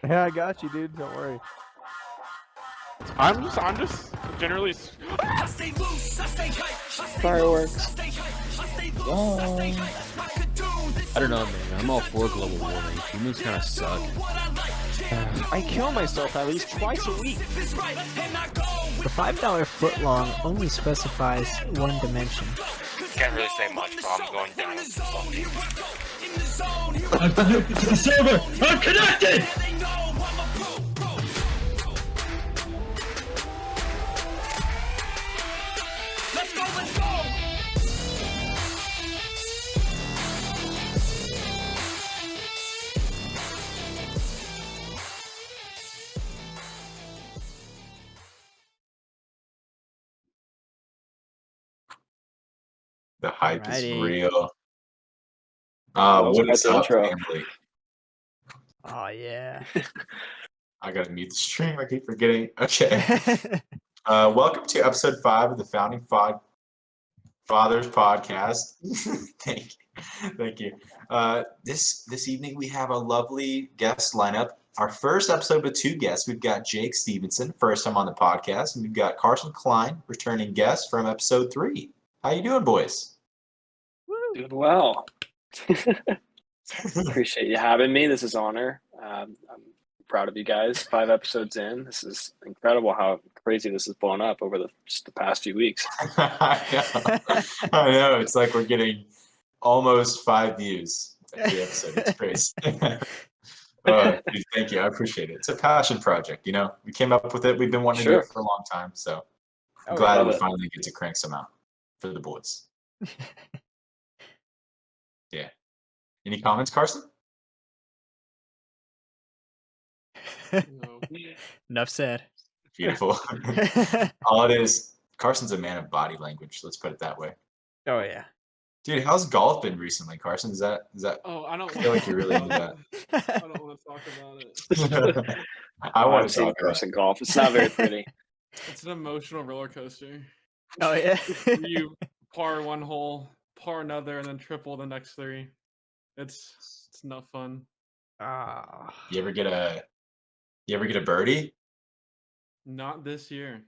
Yeah, I got you, dude. Don't worry. I'm just generally. Fireworks. I don't know, man. I'm all for global warming. Humans kind of suck. I kill myself at least twice a week. The $5 footlong only specifies one dimension. Can't really say much, but I'm going down with the fucking. I'm connected to the server! I'm connected! The hype is Alrighty. real. was What quite is the up, intro. family? Oh yeah. I gotta mute the stream. I keep forgetting. Okay. Welcome to episode 5 of the Founding Fathers podcast. Thank you. This evening we have a lovely guest lineup. Our first episode with 2 guests. We've got Jake Stevenson, first time on the podcast, and we've got Carson Cline, returning guest from episode 3. How you doing, boys? Doing well. Appreciate you having me. This is an honor. I'm proud of you guys. 5 episodes in. This is incredible how crazy this has blown up over just the past few weeks. I know. It's like we're getting almost 5 views every episode. It's crazy. Dude, thank you. I appreciate it. It's a passion project, you know. We came up with it. We've been wanting to do it for a long time, so I'm glad love we it. finally get to crank some out for the boys. Yeah. Any comments, Carson? No. Enough said. Beautiful. All it is, Carson's a man of body language. Let's put it that way. Oh yeah. Dude, how's golf been recently, Carson? Is that? Oh, I don't. I feel like you're really into that. I don't want to talk about it. I want I've to seen talk about Carson golf. It's not very pretty. It's an emotional roller coaster. Oh yeah. You par one hole, par another, and then triple the next 3. It's not fun. Ah. You ever get a birdie? Not this year.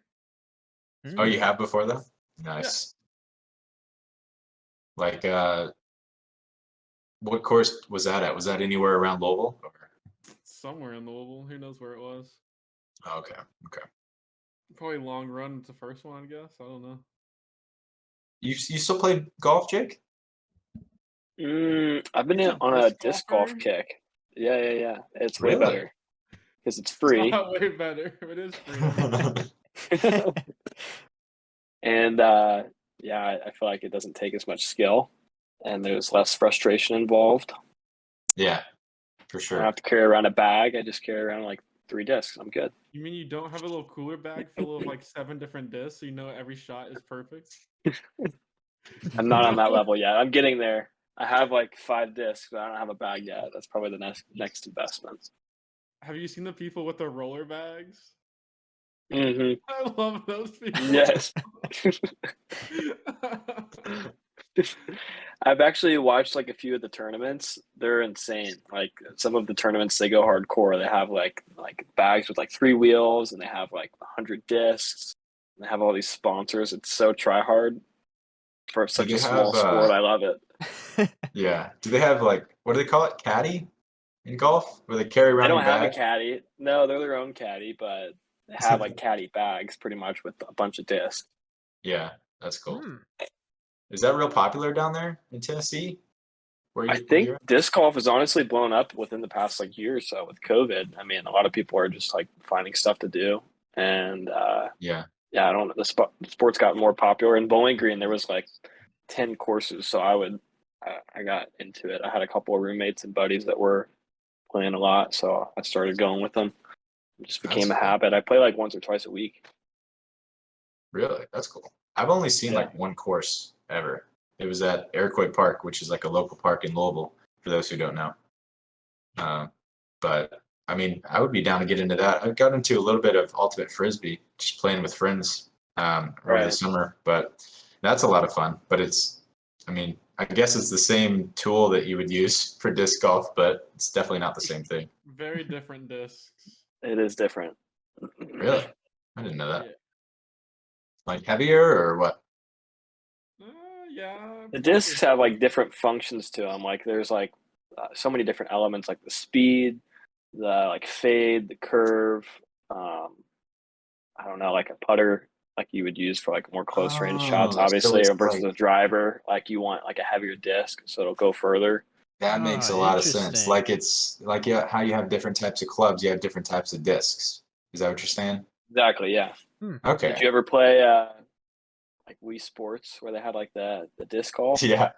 Oh, you have before though? Nice. Like what course was that at? Was that anywhere around Louisville? Or... Somewhere in Louisville. Who knows where it was? Oh, okay. Probably long run. It's the first one, I guess. I don't know. You still play golf, Jake? I've been on a disc golf golfer? kick. Yeah. It's way Really? better because it's free. It's not way better. It is free. And yeah, I feel like it doesn't take as much skill, and there's less frustration involved. Yeah, for I don't sure. have to carry around a bag. I just carry around like 3 discs. I'm good. You mean you don't have a little cooler bag full of like 7 different discs, so you know every shot is perfect? I'm not on that level yet. I'm getting there. I have like 5 discs, but I don't have a bag yet. That's probably the next investment. Have you seen the people with the roller bags? Mm-hmm. I love those people. Yes. I've actually watched like a few of the tournaments. They're insane. Like some of the tournaments, they go hardcore. They have like bags with like 3 wheels, and they have like 100 discs. And they have all these sponsors. It's so try hard for such you a small have, sport. I love it. Yeah. Do they have like what do they call it? Caddy in golf? Where they carry They around don't your have a bag? caddy. No, they're their own caddy, but they have like caddy bags pretty much with a bunch of discs. Yeah, that's cool. Hmm. Is that real popular down there in Tennessee? I think disc golf has honestly blown up within the past like year or so with COVID. I mean, a lot of people are just like finding stuff to do, and Yeah. I don't know. The sports got more popular. In Bowling Green, there was like 10 courses, so I got into it. I had a couple of roommates and buddies that were playing a lot, so I started going with them. It just became That's a cool. habit. I play like once or twice a week. Really? That's cool. I've only seen like one course ever. It was at Airquake Park, which is like a local park in Louisville, for those who don't know. But I mean, I would be down to get into that. I've got into a little bit of ultimate frisbee, just playing with friends over the summer. But that's a lot of fun. But I I guess it's the same tool that you would use for disc golf, but it's definitely not the same thing. Very different discs. It is different. Really? I didn't know that. Yeah. Like heavier or what? Yeah. The probably discs have like heavy. different functions to them. Like there's like so many different elements, like the speed, the like fade, the curve. I don't know, like a putter, like you would use for like more close range shots, Oh, so obviously, it's versus like a driver. Like you want like a heavier disc, so it'll go further. that makes a Oh, lot of sense. interesting. Like it's like how you have different types of clubs, you have different types of discs. Is that what you're saying? Exactly. Yeah. Okay. Did you ever play like Wii Sports where they had like the disc golf? Yeah,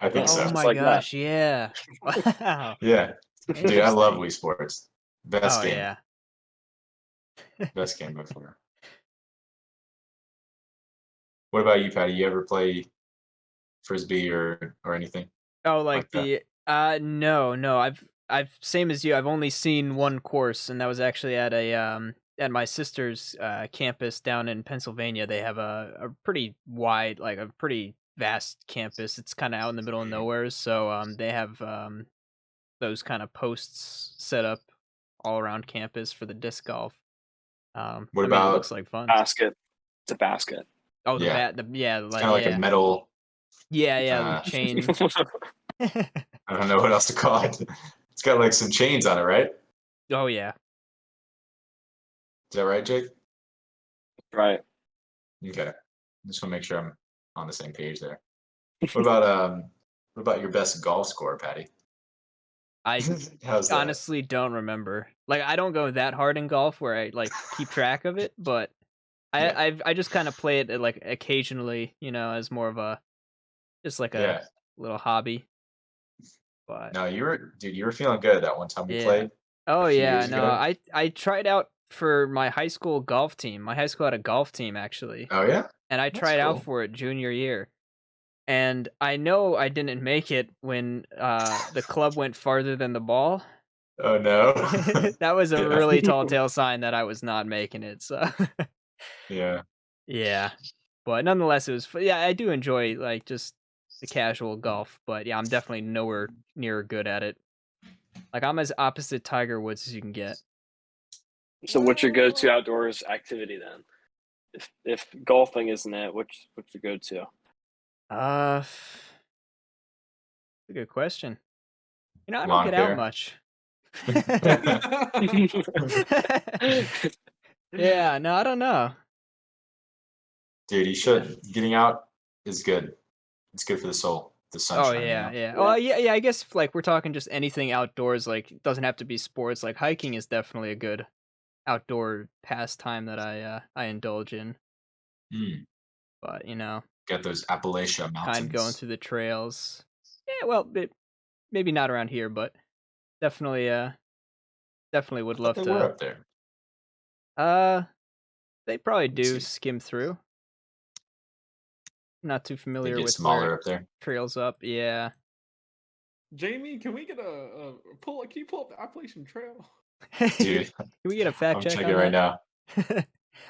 I think Yeah, Oh so. just my like that. gosh, yeah. Wow. Yeah, dude, I love Interesting. Wii Sports. Best Oh game. yeah. Best game before. What about you, Patty? You ever play frisbee or anything Oh, like like that? no. I've same as you. I've only seen one course, and that was actually at a at my sister's campus down in Pennsylvania. They have a pretty wide, like a pretty vast campus. It's kind of out in the middle of nowhere, so they have those kind of posts set up all around campus for the disc golf. What I mean, it about looks like fun. Basket. It's a basket. Oh, the yeah? bat, yeah, It's like kind of like a metal. yeah, the Uh, chain. I don't know what else to call it. It's got like some chains on it, right? Oh yeah. Is that right, Jake? Right. Okay. Just want to make sure I'm on the same page there. What about your best golf score, Patty? I How's that? honestly don't remember. Like I don't go that hard in golf where I like keep track of it, but Yeah. I just kind of play it like occasionally, as more of a just like a Yeah. little hobby. But No, you were feeling good that one time we yeah. played Oh a few yeah, years no. ago. I tried out for my high school golf team. My high school had a golf team actually, Oh yeah? and I That's tried out cool. for it junior year. And I know I didn't make it when the club went farther than the ball. Oh no. That was a Yeah. really tall tale sign that I was not making it. So Yeah. yeah, but nonetheless, it was. Yeah, I do enjoy like just the casual golf, but yeah, I'm definitely nowhere near good at it. Like I'm as opposite Tiger Woods as you can get. So what's your go-to outdoors activity then? If golfing isn't it, what's your go-to? That's a good question. I don't Lawn get out care. much. Yeah, no, I don't know. Dude, you should. Getting out is good. It's good for the soul. The sunshine. Oh you yeah, know? yeah. Oh yeah. I guess if like we're talking just anything outdoors, like it doesn't have to be sports. Like hiking is definitely a good outdoor pastime that I indulge in. Mm, But got those Appalachia kind of going mountains. through the trails. Yeah, well, maybe not around here, but definitely definitely would I thought love they to. were up there. They probably Let's do see. skim through. Not too They familiar get with smaller where up there. trails up. Yeah. Jamie, can we get a pull? Can you pull up the Appalachian Trail? Dude, Can we get a fact I'm check checking on right that? now.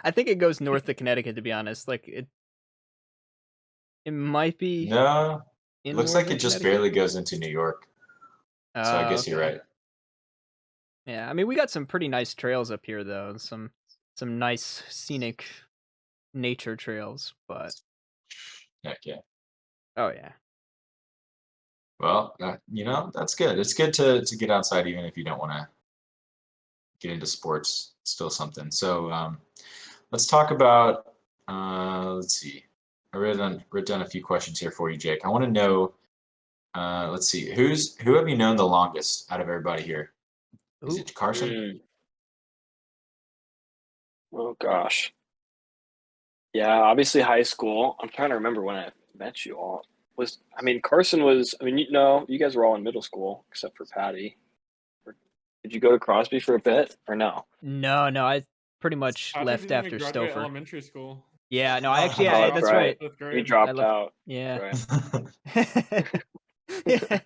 I think it goes north of Connecticut, to be honest. Like it might be No, in looks like it northern just Connecticut. barely goes into New York. So I guess you're Okay. right. Yeah, I mean we got some pretty nice trails up here though, and some nice scenic nature trails, but Heck yeah. oh yeah. Well, that's good. It's good to get outside even if you don't want to get into sports. It's still something. So let's talk about. Let's see. I wrote down a few questions here for you, Jake. I want to know. Let's see. Who have you known the longest out of everybody here? Is Ooh. it Carson? Oh gosh. Yeah, obviously high school. I'm trying to remember when I met you all. Carson was. You guys were all in middle school except for Patty. Did you go to Crosby for a bit or no? No, I pretty much Patty left didn't even after graduate Stouffer. elementary school. Yeah, no, I actually, Oh, yeah, that's that's right. right. Fifth He grade. dropped left- out. Yeah. Right. Yeah.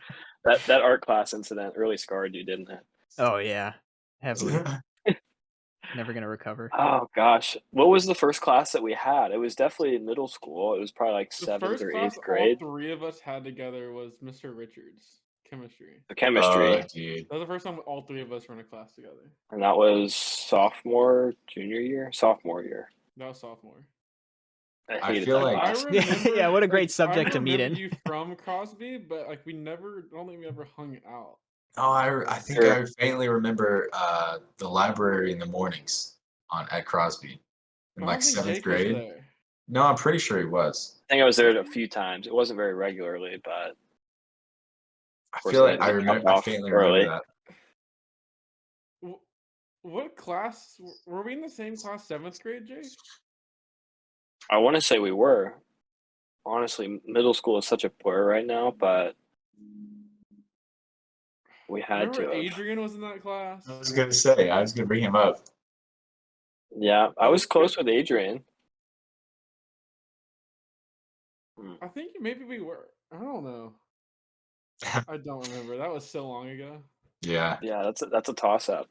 That art class incident really scarred you, didn't it? Oh yeah, heavily. Never gonna recover. Oh gosh, what was the first class that we had? It was definitely in middle school. It was probably like The 7th first or class 8th all grade. 3 of us had together was Mr. Richards, chemistry. The chemistry, Dude. That was the first time all 3 of us were in a class together. and that was sophomore year. That was sophomore. I I hated feel that like- I class. remember, Yeah, what a great subject to meet I in. remember you from Crosby, but like I don't think we ever hung out. Oh, I think Sure. I faintly remember the library in the mornings at Crosby in I like don't think 7th Jake was grade. there. No, I'm pretty sure he was. I think I was there a few times. It wasn't very regularly, but I course, feel I like I had to remember. jump I off faintly early. remember that. What class were we in the same class 7th grade, Jake? I want to say we were. Honestly, middle school is such a blur right now, but we had Remember to. have. Adrian was in that class? I was gonna bring him up. Yeah, I was close with Adrian. I think maybe we were. I don't know. I don't remember. That was so long ago. Yeah, Yeah, that's a toss up.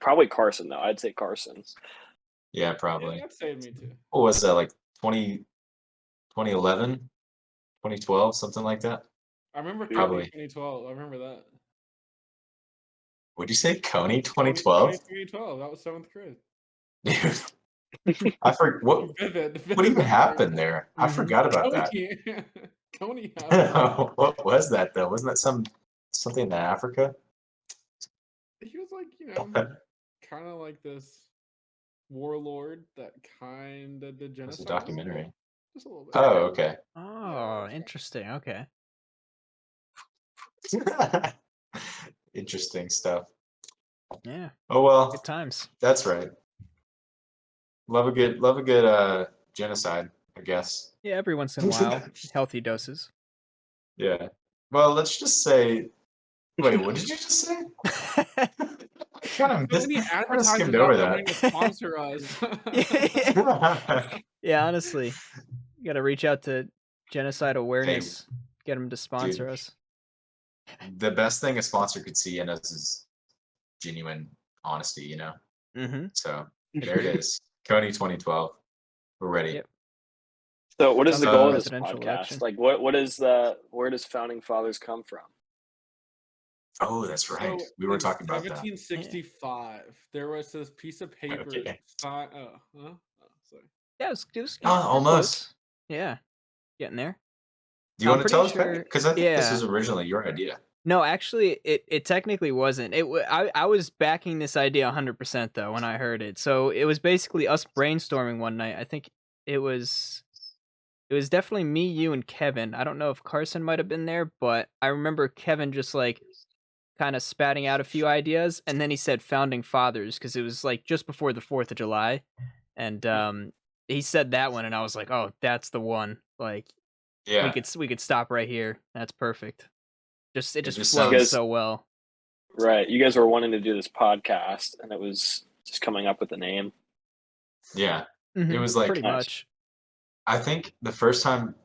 Probably Carson though. I'd say Carson. yeah, probably. Yeah, that saved me too. What was that, like 2011, 2012, something like that? I remember Probably. Coney 2012. I remember that. Would you say Coney Coney 2012? 2012. That was 7th grade. Dude, I forgot what Vivid. what even happened there. I Mhm. forgot about that. Coney happened. What was that though? Wasn't that something in Africa? He was like, kind of like this warlord that kind of did It's genocide. a documentary. Just a little bit. Oh, okay. Oh, interesting. Okay. Interesting stuff. Yeah. Oh well, Good times. that's right. Love a good genocide, I guess. Yeah, every once in a while, healthy doses. Yeah. Well, let's just say. Wait, what did you just say? I kind of So many advertisements skimmed about over them that. wanting to sponsor us. Yeah, honestly, you got to reach out to genocide awareness, get them to sponsor us. The best thing a sponsor could see in us is genuine honesty, you know? Mm-hmm. So there it is. Coney 2012. We're ready. Yep. So, what is the Sounds like goal a of this presidential podcast? election. Like, what is where does founding fathers come from? Oh, that's right. So We were in talking about that. 1765, there was this piece of paper. Okay. Sorry. Yeah, it was Oh, you're almost. close. Yeah, getting there. Do you I'm want to tell us, pretty sure- Because I think this yeah. was originally your idea. No, actually, it technically wasn't. I was backing this idea 100% though when I heard it. So it was basically us brainstorming one night. I think it was definitely me, you, and Kevin. I don't know if Carson might have been there, but I remember Kevin just like kind of spatting out a few ideas, and then he said founding fathers because it was like just before the 4th of July, and he said that one, and I was like, oh, that's the one. Like Yeah. we could stop right here. That's perfect. It just just flows sounds- so well. Right. You guys were wanting to do this podcast, and it was just coming up with a name. Yeah. Mhm, was like- pretty Nice. much. I think the first time,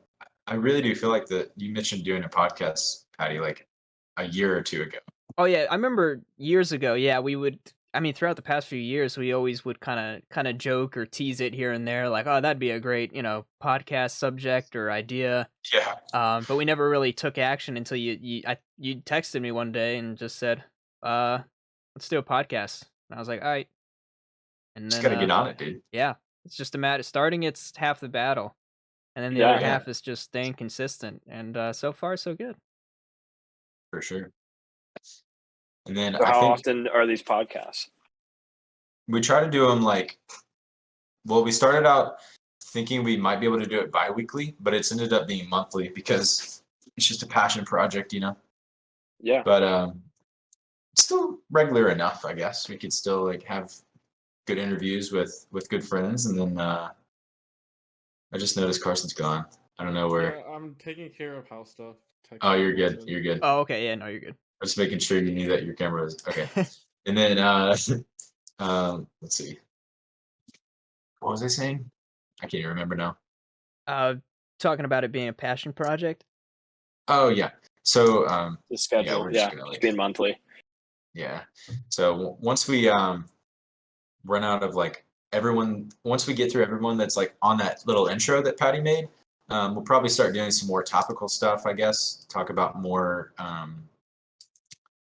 I really do feel like you mentioned doing a podcast, Patty, like a year or two ago. Oh yeah, I remember years ago. Yeah, we would. I mean, throughout the past few years, we always would kind of joke or tease it here and there, like, "Oh, that'd be a great, podcast subject or idea." Yeah. But we never really took action until you texted me one day and just said, let's do a podcast." And I was like, "All right." And Just then gotta get on it, dude. yeah, it's just a matter starting. It's half the battle, and then the Yeah. other Yeah. half is just staying consistent. And so far, so good. For sure. And then So I how think often are these podcasts? we try to do them we started out thinking we might be able to do it bi-weekly, but it's ended up being monthly because it's just a passion project, Yeah. But still regular enough, I guess. We could still like have good interviews with good friends, and then I just noticed Carson's gone. I don't know where. Yeah, I'm taking care of house stuff. Oh, you're good. Texting. You're good. Oh, okay. Yeah, no, you're good. I was just making sure you knew that your camera was okay. And then let's see. What was I saying? I can't even remember now. Talking about it being a passion project. Oh yeah. So The schedule. we're just Yeah. gonna, Just like- being monthly. yeah. So once we run out of like everyone. Once we get through everyone that's like on that little intro that Patty made, we'll probably start doing some more topical stuff. I guess talk about more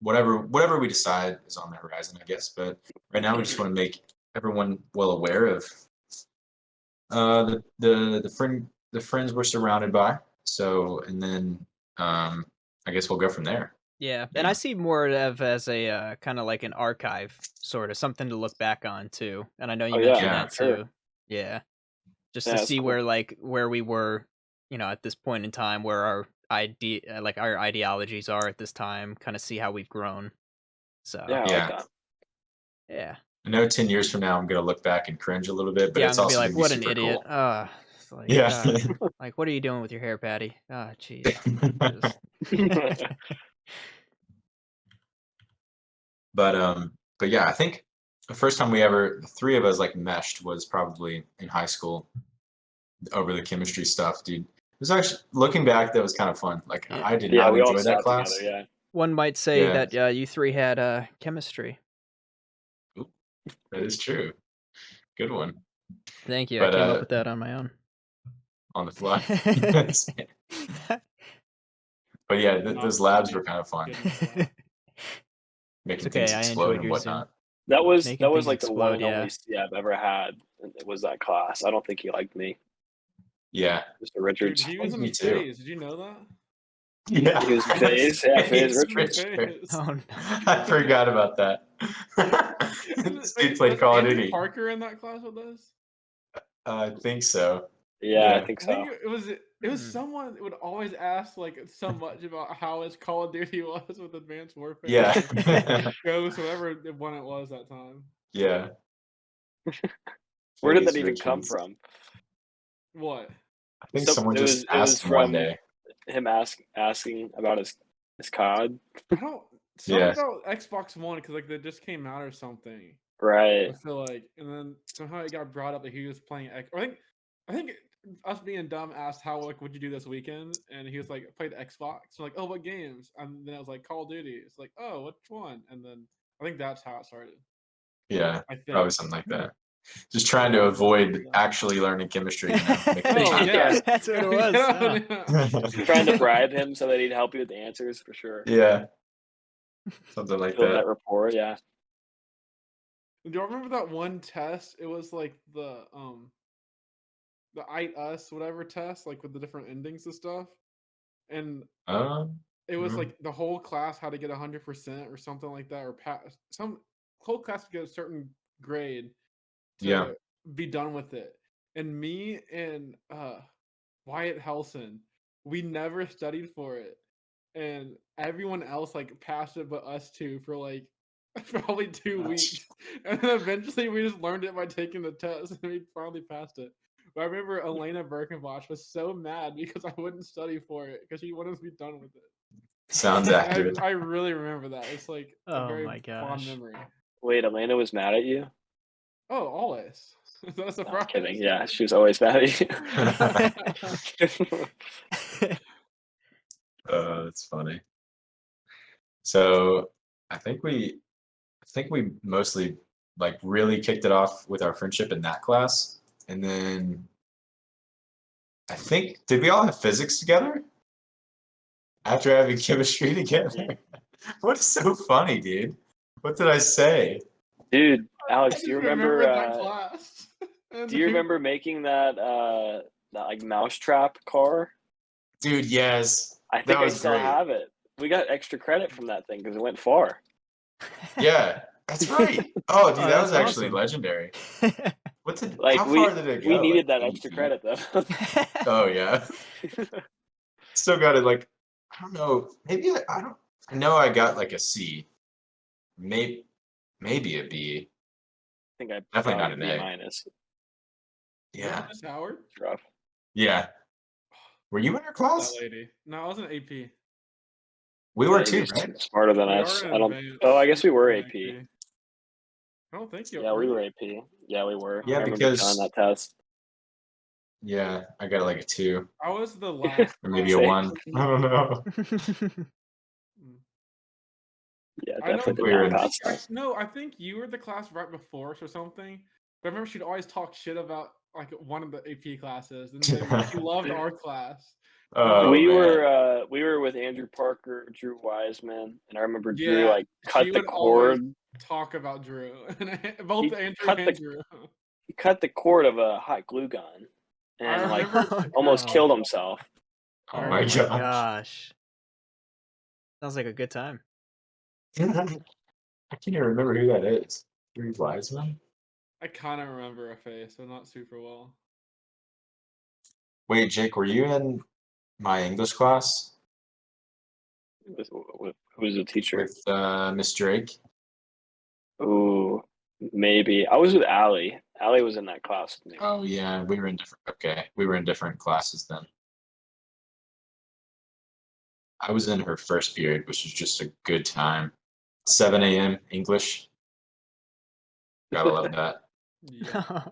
whatever we decide is on the horizon. I guess, but right now we just want to make everyone well aware of the friends we're surrounded by. So, and then I guess we'll go from there. Yeah, and I see more of as a kind of like an archive, sort of something to look back on too. And I know you Oh, yeah, mentioned Yeah, that sure. too. Yeah, just Yeah, to it's see cool. where we were, at this point in time, where our our ideologies are at this time, kind of see how we've grown. So Yeah, I like Yeah. that. yeah, I know 10 years from now I'm gonna look back and cringe a little bit, but I'm it's gonna be also like, gonna be what an super idiot. cool. It's like, Yeah. like, what are you doing with your hair, Patty? Jeez. Just- But yeah, I think the first time the three of us like meshed was probably in high school over the chemistry stuff, dude. It was actually looking back, that was kind of fun. Like Yeah. I did Yeah, not we all enjoy that sat together. class. Yeah. One might say Yeah. that you three had chemistry. That is true. Good one. Thank you. I But came up with that on my own. on the fly. But yeah, those labs were kind of fun, making okay, things I explode enjoyed and your Zoom. whatnot. That was Making things like the one explode, and only yeah. C I've ever had. It was that class. I don't think he liked me, Yeah. Mr. Dude, Richards. he was in Me too. phase. Did you know that? Yeah. He was Faze. Yeah, Faze Richards. Richards. Oh no. I forgot about that. This dude played Call of Andy Duty. Parker in that class with us? I think so. Yeah, I Yeah. think I so. think it was someone that would always ask like so much about how his Call of Duty was with Advanced Warfare. Yeah. Ghost, whatever one it was that time. Yeah. Where did Faze that even come Richards. from? What? I think So someone it just was asked him from one day. him asking about his COD. I don't. Something Yeah. about Xbox One because like they just came out or something. Right. I feel like, and then somehow it got brought up that he was playing X. I think us being dumb asked how like what'd you do this weekend, and he was like played Xbox. So like, oh, what games? And then I was like Call of Duty. It's like, oh, which one? And then I think that's how it started. Yeah. I think. Probably something like that. Just trying to avoid actually learning chemistry. Making Oh time yeah, That's what it was. Yeah, huh? yeah. Trying to bribe him so that he'd help you with the answers for sure. Yeah. Something like Build that. that rapport. Yeah. Do you remember that one test? It was like the I us whatever test, like with the different endings and stuff. And it was mhm. like the whole class had to get 100% or something like that, or pass some whole class to get a certain grade to Yeah. be done with it. And me and Wyatt Helson, we never studied for it, and everyone else like passed it, but us two for like probably 2 weeks. And then eventually we just learned it by taking the test, and we finally passed it. But I remember Elena Birkenbosch was so mad because I wouldn't study for it because she wanted to be done with it. Sounds And accurate. I really remember that. It's like a Oh very my fond gosh. memory. Wait, Elena was mad at you? Oh, always. Is that a No, I'm surprise? kidding. Yeah, she was always mad at you. That's funny. So I think we mostly like really kicked it off with our friendship in that class. And then I think, did we all have physics together? After having chemistry together? What is so funny, dude? What did I say? Dude, Alex, I do you just remember? that class. Do you remember making that like mousetrap car? Dude, yes. I think That I was still great. have it. We got extra credit from that thing because it went far. Yeah, that's right. Oh, dude, Oh, that was that's actually awesome. legendary. Like How far did it go? we needed Like that 80 extra feet? credit though. Oh yeah. Still got it. Like, I don't know. Maybe I don't. I know I got like a C. Maybe a B. I think I Definitely got not a an B A. minus. Yeah. Miss Howard? It's rough. Yeah. Were you in her That class? lady. No, I was an AP. We were Yeah, too, you're right? smarter than We us. are I in don't. advance. Oh, I guess we were in AP. I don't think you Yeah, we you? were AP. Yeah, we were. Yeah, I remember failing because that test. yeah, I got like a 2 I was the last or maybe a Same. 1. I don't know. Mm. Yeah, I know. definitely we did were not in- pass that. No, I think you were the class right before us or something. But I remember she'd always talk shit about like one of the AP classes, and then she loved our class. Oh, we man. were with Andrew Parker, Drew Wiseman, and I remember Drew Yeah, like cut she the would always cord. talk about Drew, both He Andrew cut and the- Drew. He cut the cord of a hot glue gun, I and like remember. almost Oh, killed himself. Oh, I my remember my gosh. gosh. Sounds like a good time. I can't even remember who that is. Drew Wiseman? I kind of remember a face, but not super well. Wait, Jake, were you in my English class Who was the teacher? with Miss Drake? Ooh, maybe. I was with Allie. Allie was in that class with me. Oh, yeah, we were in different. Okay, we were in different classes then. I was in her first period, which was just a good time. 7 a.m. English. Gotta love that. Yeah.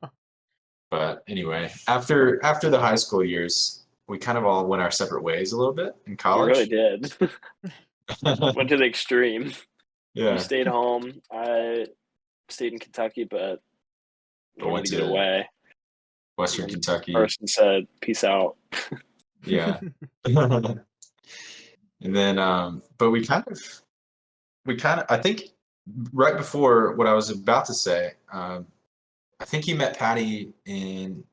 But anyway, after the high school years, we kind of all went our separate ways a little bit in We really college. did. Went to the extreme. You Yeah, stayed home. I stayed in Kentucky, but But wanted went to get to away. Western And Kentucky. Carson said, "Peace out." Yeah. And then, but we kind of, I think right before what I was about to say, I think you met Patty in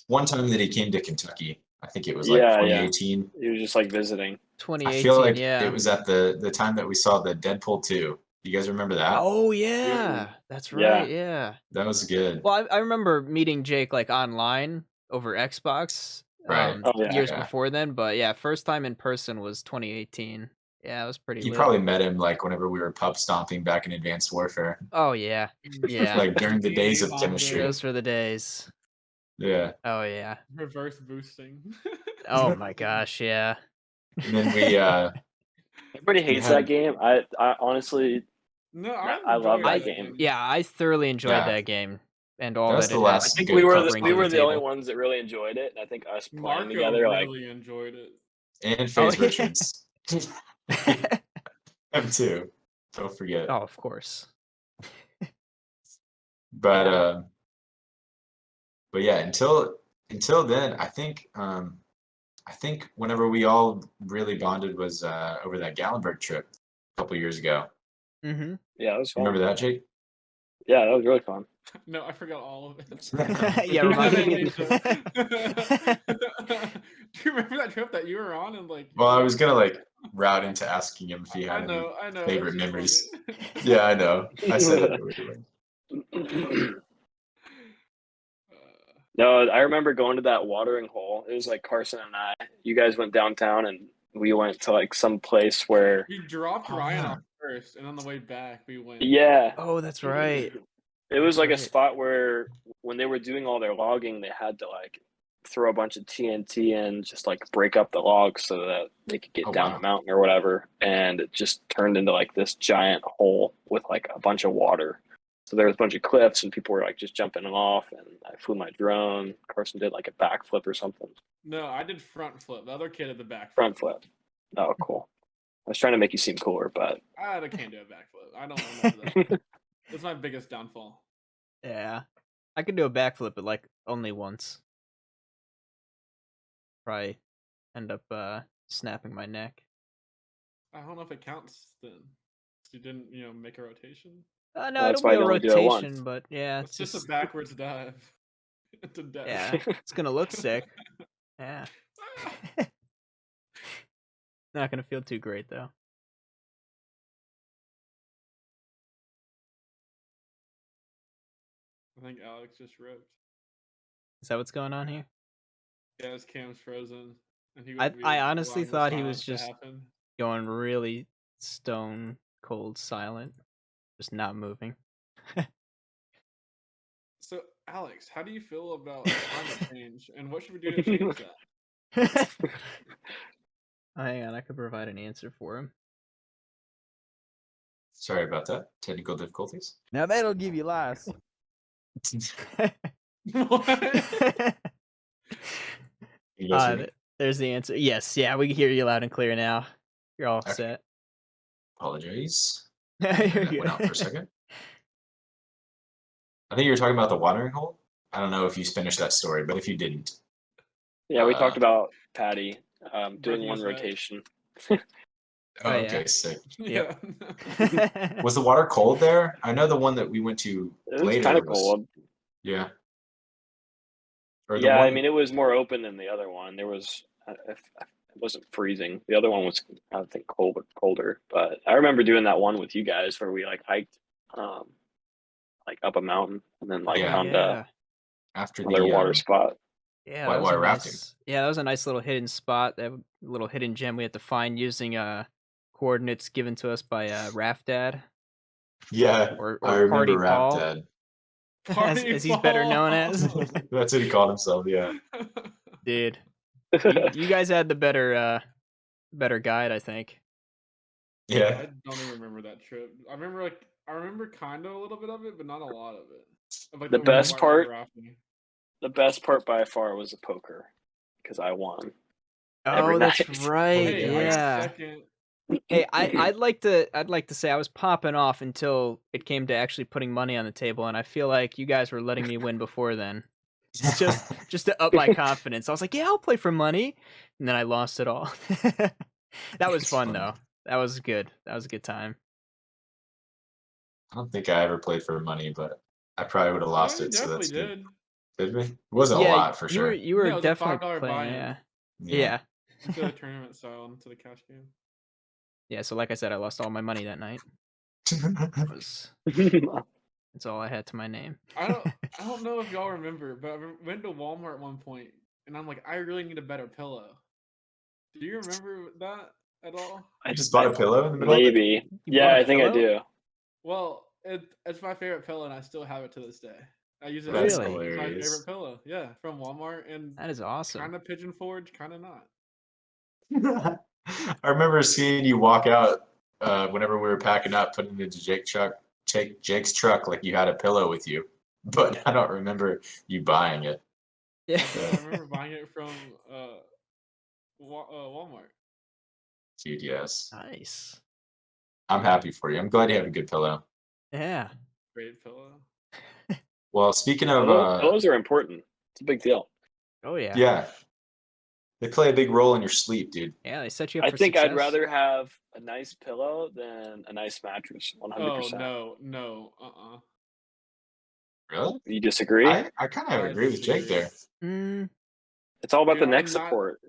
one time that he came to Kentucky. I think it was like Yeah, 2018. He was just like visiting. 2018, I feel like yeah. it was at the time that we saw the Deadpool 2. You guys remember that? Oh yeah, that's Yeah. right. Yeah. That was good. Well, I remember meeting Jake like online over Xbox. Right. Oh yeah. Years Yeah. before then, but yeah, first time in person was 2018. Yeah, it was pretty You lit. probably met him like whenever we were pub stomping back in Advanced Warfare, Oh yeah, yeah. like during the days of DNA chemistry. Those were the days. Yeah. Oh yeah. Reverse boosting. Oh my gosh, yeah. And then we Everybody hates had- that game. I honestly, No, I love enjoyed that game. Yeah, I thoroughly enjoyed Yeah. that game and all That was that the it last had. I think good we were pub the, bring we to were the the only table. ones that really enjoyed it. And I think us playing Marco together, really enjoyed it. and FaZe yeah. Richards. Him too. Don't forget. Oh, of course. But yeah, until then, I think whenever we all really bonded was over that Gallenberg trip a couple years ago. Mm-hmm. yeah, it was fun. Remember that, Jake? Yeah, that was really fun. No, I forgot all of it. Yeah, remind me. Do you remember that trip that you were on and like? Well, I was gonna like route into asking him if he I had know. any favorite it's memories. funny. Yeah, I know. I said it earlier. No, I remember going to that watering hole. It was like Carson and I. You guys went downtown, and we went to like some place where. We dropped Oh, Ryan yeah. off first, and on the way back we went. Yeah, Oh, that's right. it was like a Right. spot where when they were doing all their logging, they had to like throw a bunch of TNT in, just like break up the logs so that they could get Oh, down wow. the mountain or whatever. And it just turned into like this giant hole with like a bunch of water. So there was a bunch of cliffs and people were like just jumping off. And I flew my drone. Carson did like a backflip or something. No, I did front flip. The other kid did the back Front flip. Oh, cool. I was trying to make you seem cooler, but I can't do a backflip. I don't remember that. That's my biggest downfall. Yeah, I could do a backflip, but like only once. Probably end up snapping my neck. I don't know if it counts then. You didn't, make a rotation. No, Well, that's it'll why be a you only do it once. rotation, but yeah, It's just a backwards dive. It's a death. yeah, it's gonna look sick. Yeah, not gonna feel too great though. I think Alex just ripped. Is that what's going on here? Yeah, his cam's frozen. And he I would be honestly allowing the thought he was silence to just happen. going really stone cold silent, just not moving. So, Alex, how do you feel about climate change, and what should we do to change that? Hang on, I could provide an answer for him. Sorry about that. Technical difficulties. Now that'll give you lies. What? You guys hear me? There's the answer. Yes, yeah, we can hear you loud and clear now. You're all Okay. set. Apologize. You're That good. went out for a second. I think you were talking about the watering hole. I don't know if you finished that story, but if you didn't, Yeah, we talked about Patty doing Breaking one his neck. rotation. oh, Oh, yeah. okay, sick. Yep. Yeah. Was the water cold there? I know the one that we went to It was later kind of was cold. yeah. Or the Yeah, I one mean, it was more open than the other one. There was, it wasn't freezing. The other one was, I think, colder. But I remember doing that one with you guys where we like hiked, like up a mountain and then like Yeah. found Yeah. after another the water spot. Yeah, that was a whitewater rafting. nice. Yeah, that was a nice little hidden spot. That little hidden gem we had to find using coordinates given to us by Raft Dad Yeah, or I remember Party Rap Paul, Dad. as he's better known as. That's what he called himself. Yeah. Dude, you guys had the better guide, I think. Yeah. I don't even remember that trip. I remember kind of a little bit of it, but not a lot of it. Of, like, The best whitewater part- rafting. The best part by far was the poker because I won. Every Oh, that's night. right. Hey, I got Yeah. second. Hey, I'd like to say I was popping off until it came to actually putting money on the table, and I feel like you guys were letting me win before then. Just to up my confidence. I was like, yeah, I'll play for money. And then I lost it all. That was That's fun funny. though. That was good. That was a good time. I don't think I ever played for money, but I probably would have lost You it. So definitely that's good. did. Did we? It wasn't a lot for sure. You were Yeah, it was a definitely $5 playing. buy-in. Yeah. Instead of tournament style into the cash game. Yeah, so like I said, I lost all my money that night. That's all I had to my name. I don't know if y'all remember, but I went to Walmart at one point, and I'm like, I really need a better pillow. Do you remember that at all? I just bought a pillow in the middle of it. Maybe. You Yeah, bought a I think I pillow? do. Well, it's my favorite pillow, and I still have it to this day. I use it That's every week. It's my hilarious. favorite pillow. Yeah, from Walmart, and That is awesome. kind of Pigeon Forge, kind of not. I remember seeing you walk out whenever we were packing up, putting it into Jake's truck like you had a pillow with you, but I don't remember you buying it. Yeah. I remember buying it from Walmart. Dude, yes. Nice. I'm happy for you. I'm glad you have a good pillow. Yeah. Great pillow. Well, speaking of Pillows are important. It's a big deal. Oh yeah. yeah, they play a big role in your sleep, dude. Yeah, they set you up I for think success. I'd rather have a nice pillow than a nice mattress. 100%. Oh no. Really? You disagree? I kind of I agree with Jake disagree. there. Mm, It's all about Dude, the neck I'm not- support.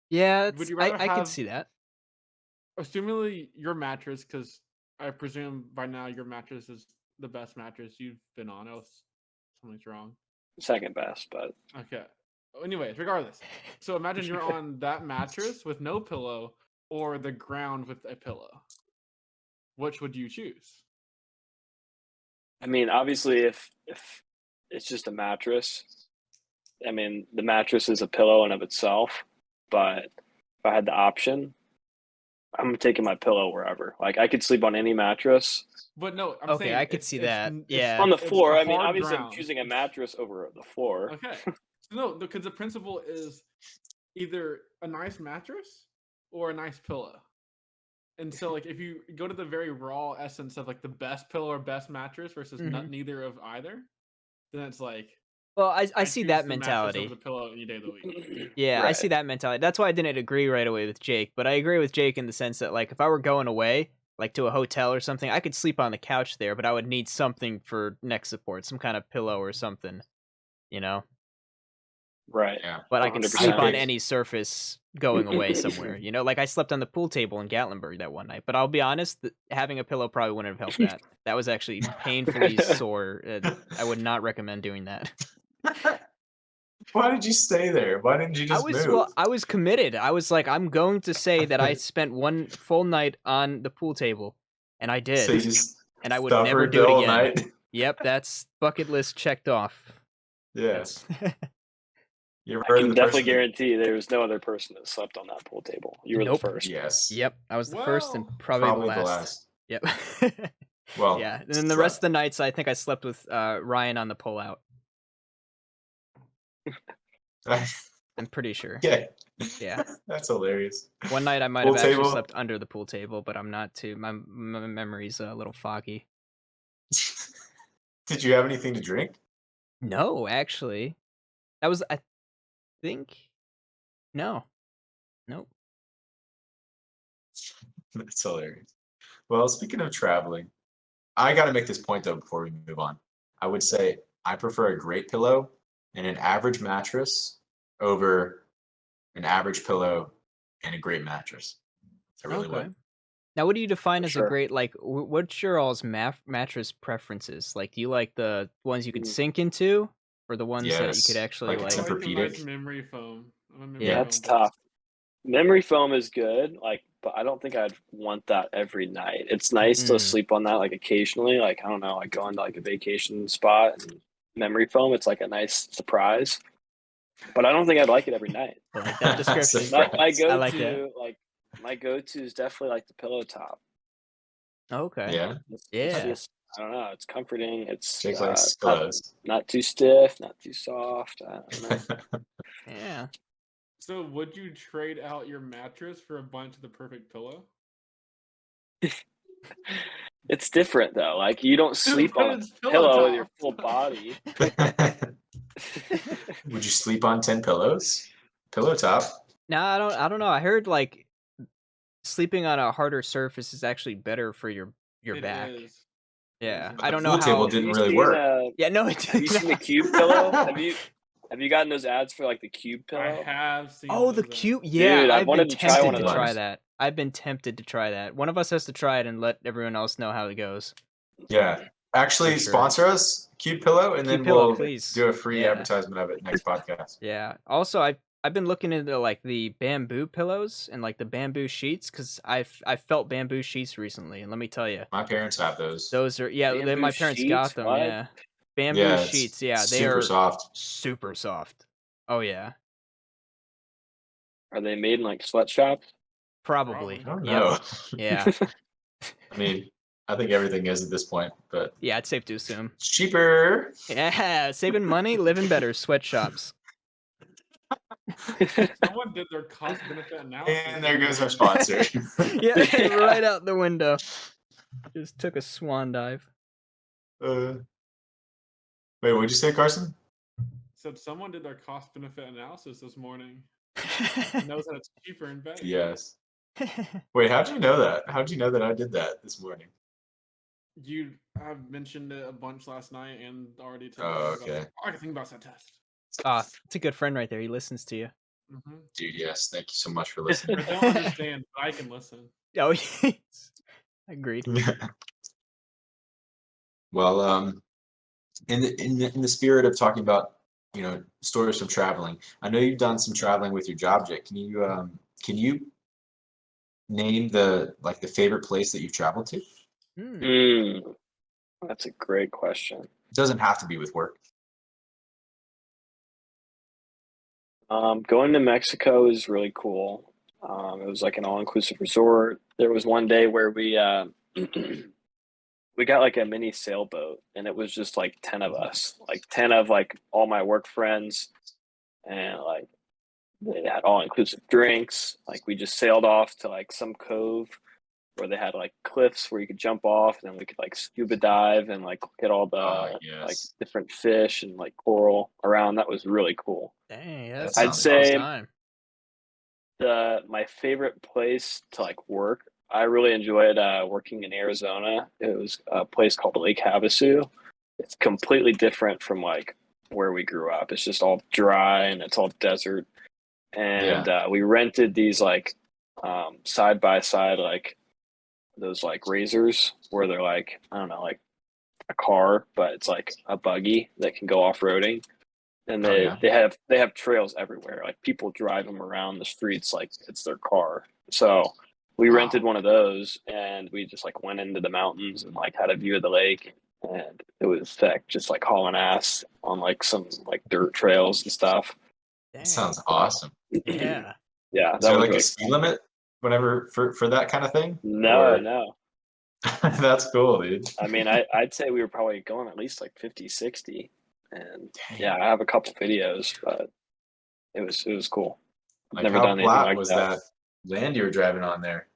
yeah, Would you rather I can have- see that. Assumingly your mattress, because I presume by now your mattress is the best mattress you've been on, else something's wrong. Second best, but Okay. Anyways, regardless. So imagine you're on that mattress with no pillow or the ground with a pillow. Which would you choose? I mean, obviously, if it's just a mattress, I mean, the mattress is a pillow in of itself. But if I had the option, I'm taking my pillow wherever. Like I could sleep on any mattress But no, I'm Okay, saying I could it's- see it's that. n- Yeah. on the it's floor. a I mean, hard obviously, I'm ground. choosing a mattress over the floor. Okay. No, because the principle is either a nice mattress or a nice pillow. And so, like, if you go to the very raw essence of like the best pillow or best mattress versus Mhm. neither of either, then it's like Well, I I see choose that the mattress mentality. over the pillow any day of the week. Yeah, I Right. see that mentality. That's why I didn't agree right away with Jake, but I agree with Jake in the sense that like if I were going away, like to a hotel or something, I could sleep on the couch there, but I would need something for neck support, some kind of pillow or something, you know? Right. Yeah. But I could sleep on 100%. any surface going away somewhere, you know? Like I slept on the pool table in Gatlinburg that one night, but I'll be honest, having a pillow probably wouldn't have helped that. That was actually painfully sore. I would not recommend doing that. Why did you stay there? Why didn't you just move? I was committed. I was like, I'm going to say that I spent one full night on the pool table, and I did. So you just And I would never suffered do the it whole again. night? Yep, that's bucket list checked off. Yes. You're I can the definitely person that- guarantee there was no other person that slept on that pool table. You were Nope. the first. Yes. Yep, I was the first and Well, probably the last. Yep. Well, Yeah, and then the rest of the nights, I think I slept with Ryan on the pullout. I'm pretty sure. Yeah. Yeah. That's hilarious. One night I might Pool have actually table? slept under the pool table, but I'm not too. My memory's a little foggy. Did you have anything to drink? No, actually, that was I think. No, nope. That's hilarious. Well, speaking of traveling, I got to make this point though before we move on. I would say I prefer a great pillow and an average mattress over an average pillow and a great mattress. I really would. Now, what do you define as a Sure. great like? What's your all's mattress preferences? Like, do you like the ones you could sink into, or the ones that you could Yes, actually like a I like? like the nice Tempur-Pedic. memory foam. I'm a memory Yeah. That's foam tough. Memory foam is good, like, but I don't think I'd want that every night. It's nice to Mm. sleep on that like occasionally, like I don't know, like going to like a vacation spot and memory foam, it's like a nice surprise. But I don't think I'd like it every night. I like that description. Surprise. My I like that. go-to, like my go-to is definitely like the pillow top. Okay. Yeah, It's Yeah. just, I don't know, it's comforting. It's Jake likes not, pillows. not too stiff, not too soft. I don't know. Yeah. So would you trade out your mattress for a bunch of the perfect pillow? It's different though. Like you don't sleep But on a it's pillow with your tops. full body. Would you sleep on 10 pillows? Pillow top. No, I don't know. I heard like sleeping on a harder surface is actually better for your It back. is. Yeah. But I the don't know pool table how. didn't Have you really seen, work. Yeah, no, it Have you did seen the not. cube pillow? Have you gotten those ads for like the cube I pillow? have seen Oh, the those ads. cube. Yeah, Dude, I've I've been wanted to try one tempted of to try those. that. I've been tempted to try that. One of us has to try it and let everyone else know how it goes. Yeah. Actually, For sure. sponsor us, Cube Pillow, and Cube then Pillow, we'll please. do a free Yeah. advertisement of it next podcast. Yeah. Also, I've been looking into like the bamboo pillows and like the bamboo sheets because I felt bamboo sheets recently, and let me tell you, My parents have those. those are Bamboo my parents sheets? got them. What? Yeah, bamboo Yeah, it's sheets. Yeah, they super are soft. super soft. Oh yeah, Are they made in like sweatshops? probably. I don't Yep. know. Yeah. I mean, I think everything is at this point, but Yeah, it's safe to assume. it's cheaper. Yeah, saving money, living better. Sweatshops. Someone did their cost benefit analysis. And there goes our sponsor. Yeah, right out the window. Just took a swan dive. Wait, what'd you say, Carson? Said someone did their cost benefit analysis this morning. And knows that it's cheaper in bed. Yes. Wait, how'd you know that? How'd you know that I did that this morning? You have mentioned it a bunch last night and already today. Oh, about, okay. I can think about that test. It's a good friend right there. He listens to you. Mm-hmm. Dude, yes. Thank you so much for listening. I don't understand, but I can listen. Oh, yes. Agreed. Well, in the spirit of talking about, stories from traveling, I know you've done some traveling with your job, Jake. Can you name the favorite place that you've traveled to? It That's a great question. doesn't have to be with work. Going to Mexico is really cool. It was like an all-inclusive resort. There was one day where we we got like a mini sailboat, and it was just like 10 of us, like 10 of like all my work friends, and like they had all-inclusive drinks. Like we just sailed off to like some cove where they had like cliffs where you could jump off, and then we could like scuba dive and like look at all the like Yes. different fish and like coral around. That was really cool. Dang, That that's sounds I'd say time. my favorite place to like work, I really enjoyed working in Arizona. It was a place called Lake Havasu. It's completely different from like where we grew up. It's just all dry and it's all desert. And we rented these like side by side, like those like razors where they're like, I don't know, like a car, but it's like a buggy that can go off-roading. And they have trails everywhere. Like people drive them around the streets like it's their car. So we rented one of those, and we just like went into the mountains and like had a view of the lake, and it was sick. Just like hauling ass on like some like dirt trails and stuff. Dang. That sounds awesome. Yeah. Yeah. Is there was like really a speed limit whenever for that kind of thing? No, Or- no. That's cool, dude. I mean, I'd say we were probably going at least like 50, 60. And yeah, I have a couple videos, but It was cool. Like Never how done anything flat like was that. that land you were driving on there?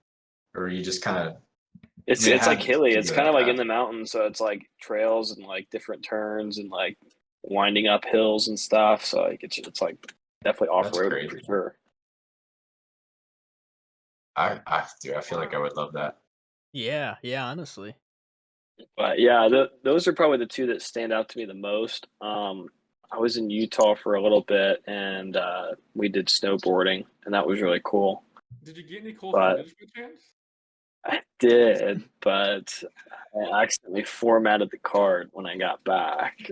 Or you just kind of It's I mean, it it's like had hilly. to It's go kind that of like in path. the mountains, so it's like trails and like different turns and like winding up hills and stuff. So like it's like definitely off That's road crazy. for sure. I feel like I would love that. Yeah, honestly. But yeah, those are probably the two that stand out to me the most. I was in Utah for a little bit, and we did snowboarding, and that was really cool. Did you get any cool But footage by chance? I did, but I accidentally formatted the card when I got back.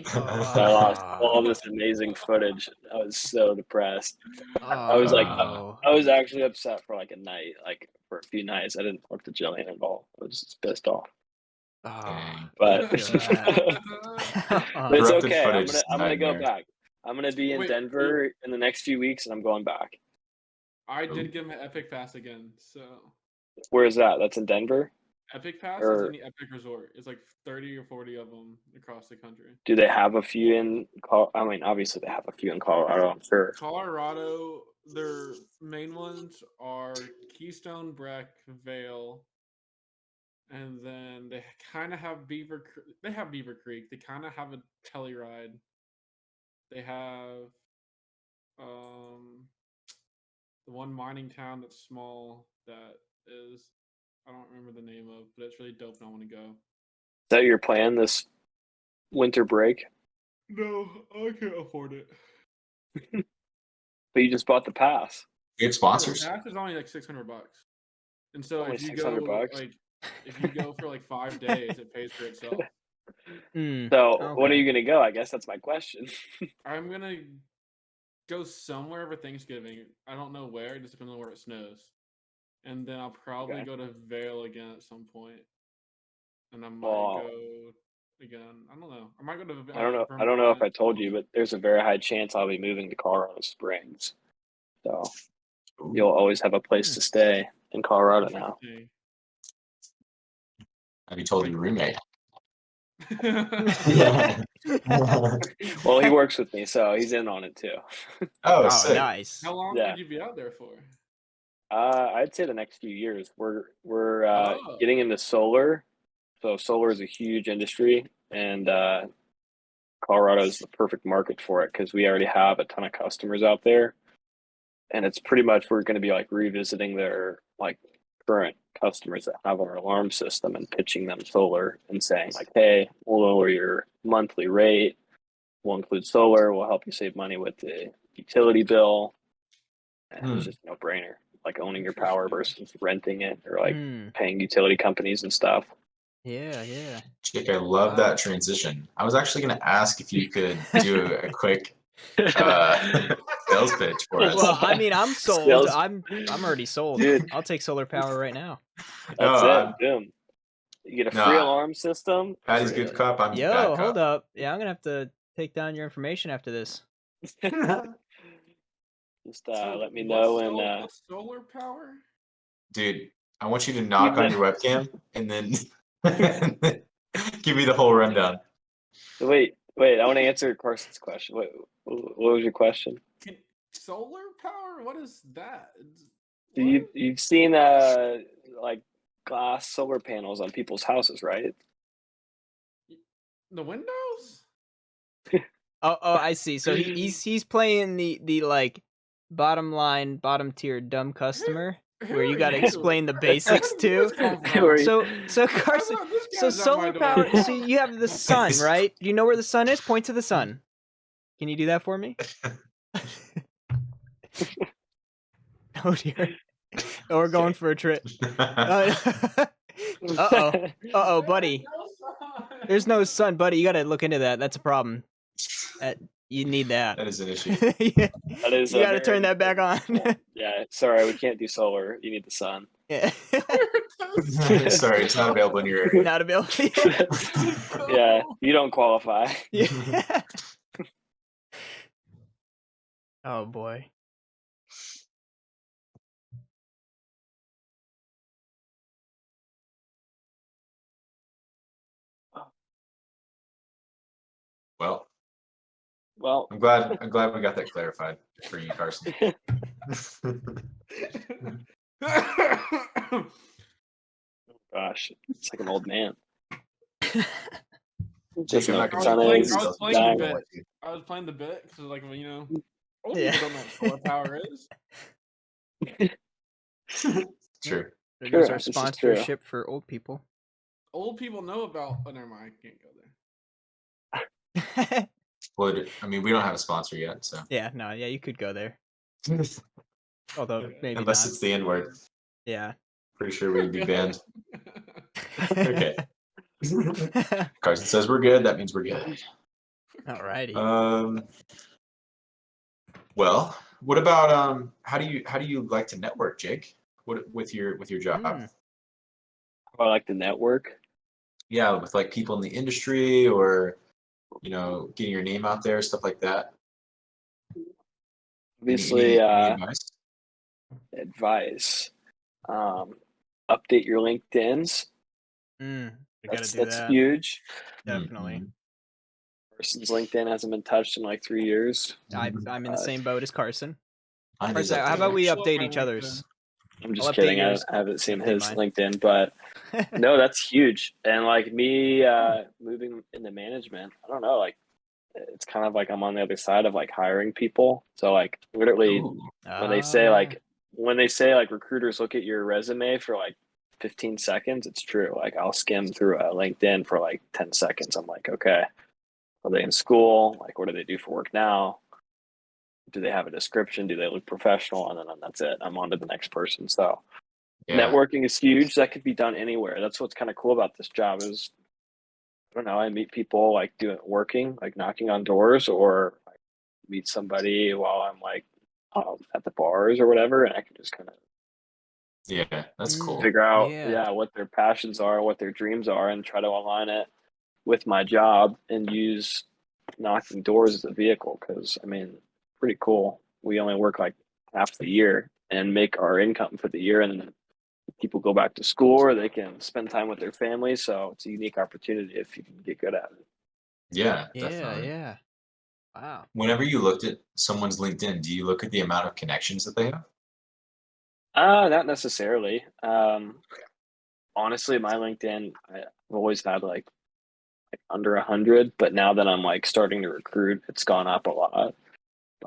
So I lost all this amazing footage. I was so depressed. I was like, Oh. I was actually upset for like a night, like for a few nights. I didn't talk to Jillian at all. I was just pissed off. Oh, But feel that. but it's Corrupted okay. footage is a I'm gonna go nightmare. back. I'm gonna be in Wait, Denver in the next few weeks, and I'm going back. I did get my Epic Pass again. So Where is that? That's in Denver. Epic Pass is Or any Epic Resort. It's like 30 or 40 of them across the country. do they have a few in? I mean, obviously they have a few in Colorado. I'm sure. Colorado, their main ones are Keystone, Breck, Vale, and then they kind of have They have Beaver Creek. They kind of have a Telluride. They have the one mining town that's small that is I don't remember the name of, but it's really dope and I want to go. Is that your plan this winter break? No, I can't afford it. But you just bought the pass. Good The sponsors. pass is only like $600, and so Only if you $600. go if you go for like 5 days, it pays for itself. So when are okay. you gonna go? I guess that's my question. I'm gonna go somewhere for Thanksgiving. I don't know where. It just depends on where it snows. And then I'll probably Okay. go to Vale again at some point. And I might Well, go again. I don't know. I might go to I don't know. I don't know if I Vermont. told you, but there's a very high chance I'll be moving to Colorado Springs. So Ooh. you'll always have a place to stay in Colorado now. Interesting. Have you told your roommate? Well, he works with me, so he's in on it too. Oh, Oh, sick. nice. How long Yeah. would you be out there for? I'd say the next few years. We're Oh. getting into solar. So solar is a huge industry, and Colorado is the perfect market for it because we already have a ton of customers out there, and it's pretty much we're going to be like revisiting their like current customers that have our alarm system and pitching them solar and saying like, hey, we'll lower your monthly rate, we'll include solar, we'll help you save money with the utility bill, and it's just a no brainer. Like owning your power versus renting it or like paying utility companies and stuff. Yeah. Jake, I love that transition. I was actually going to ask if you could do a quick sales pitch for us. Well, I mean, I'm sold. Sales- I'm already sold. Dude. I'll take solar power right now. That's No, it. Boom. You get a No, free alarm system. Patty's Free- good cop. I'm Yo, bad hold cop. up. Yeah, I'm gonna have to take down your information after this. Just So let me know and what's solar power? Dude, I want you to knock on did- your webcam and then give me the whole rundown. wait. I want to answer Carson's question. What was your question? Solar power? What is that? You've seen like glass solar panels on people's houses, right? The windows? Oh, I see. So he's playing the like bottom tier dumb customer Who where you are got to you? explain the Where basics did too. this come Who from? are you? So Carson, This so guy's at my solar door. power. So you have the sun, right? Do you know where the sun is? Point to the sun. Can you do that for me? Oh dear. Oh, we're going for a trip. Uh-oh, buddy. There's no sun, buddy. You gotta look into that. That's a problem. You need that. That is an issue. Yeah. That is You gotta turn that back on. Yeah, sorry, we can't do solar. You need the sun. Yeah. Sorry, it's not available in your area. Not available. Yeah, you don't qualify. Yeah. Oh boy. Well, Well, I'm glad we got that clarified for you, Carson. gosh, it's like an old man. Jake, I'm not I was gonna playing, say I was anything playing the else. bit. I was playing the bit because, like, you know, old Yeah. people don't know what solar power is. True. There Sure, goes our this is true. sponsorship for old people. Old people know about. Oh, never mind. I can't go there. Well, I mean, we don't have a sponsor yet, so Yeah, no, yeah, you could go there. Although maybe unless not. it's the N word, Yeah. pretty sure we'd be banned. Okay. Carson says we're good. That means we're good. Alrighty. Well, what about how do you like to network, Jake? What with your job? I like the network. Yeah, with like people in the industry or getting your name out there, stuff like that. Obviously, Any advice? advice. Update your LinkedIn's. We gotta That's do that. huge. Definitely. Mhm. Person's LinkedIn hasn't been touched in like 3 years. I'm in the same boat as Carson. Mine is Carson, how about updated. we Pull up update my each other's? I'm I'll just update kidding. I yours. haven't seen Update his mine. LinkedIn, but no, that's huge. And like me moving into management, I don't know, like it's kind of like I'm on the other side of like hiring people. So like literally Ooh. when they say like recruiters look at your resume for like 15 seconds, it's true. Like I'll skim through a LinkedIn for like 10 seconds. I'm like, okay, are they in school? Like what do they do for work now? Do they have a description? Do they look professional? And then that's it. I'm on to the next person. So Yeah. networking is huge. That could be done anywhere. That's what's kind of cool about this job is, I don't know, I meet people like working, like knocking on doors, or I meet somebody while I'm like at the bars or whatever, and I can just kind of Yeah, that's cool. figure out Yeah. what their passions are, what their dreams are, and try to align it with my job and use knocking doors as a vehicle. Because I mean, pretty cool. We only work like half the year and make our income for the year, and then people go back to school or they can spend time with their families. So it's a unique opportunity if you can get good at it. Yeah, Yeah, definitely. yeah. Wow. Whenever you looked at someone's LinkedIn, do you look at the amount of connections that they have? Not necessarily. Honestly, my LinkedIn, I've always had like under 100, but now that I'm like starting to recruit, it's gone up a lot.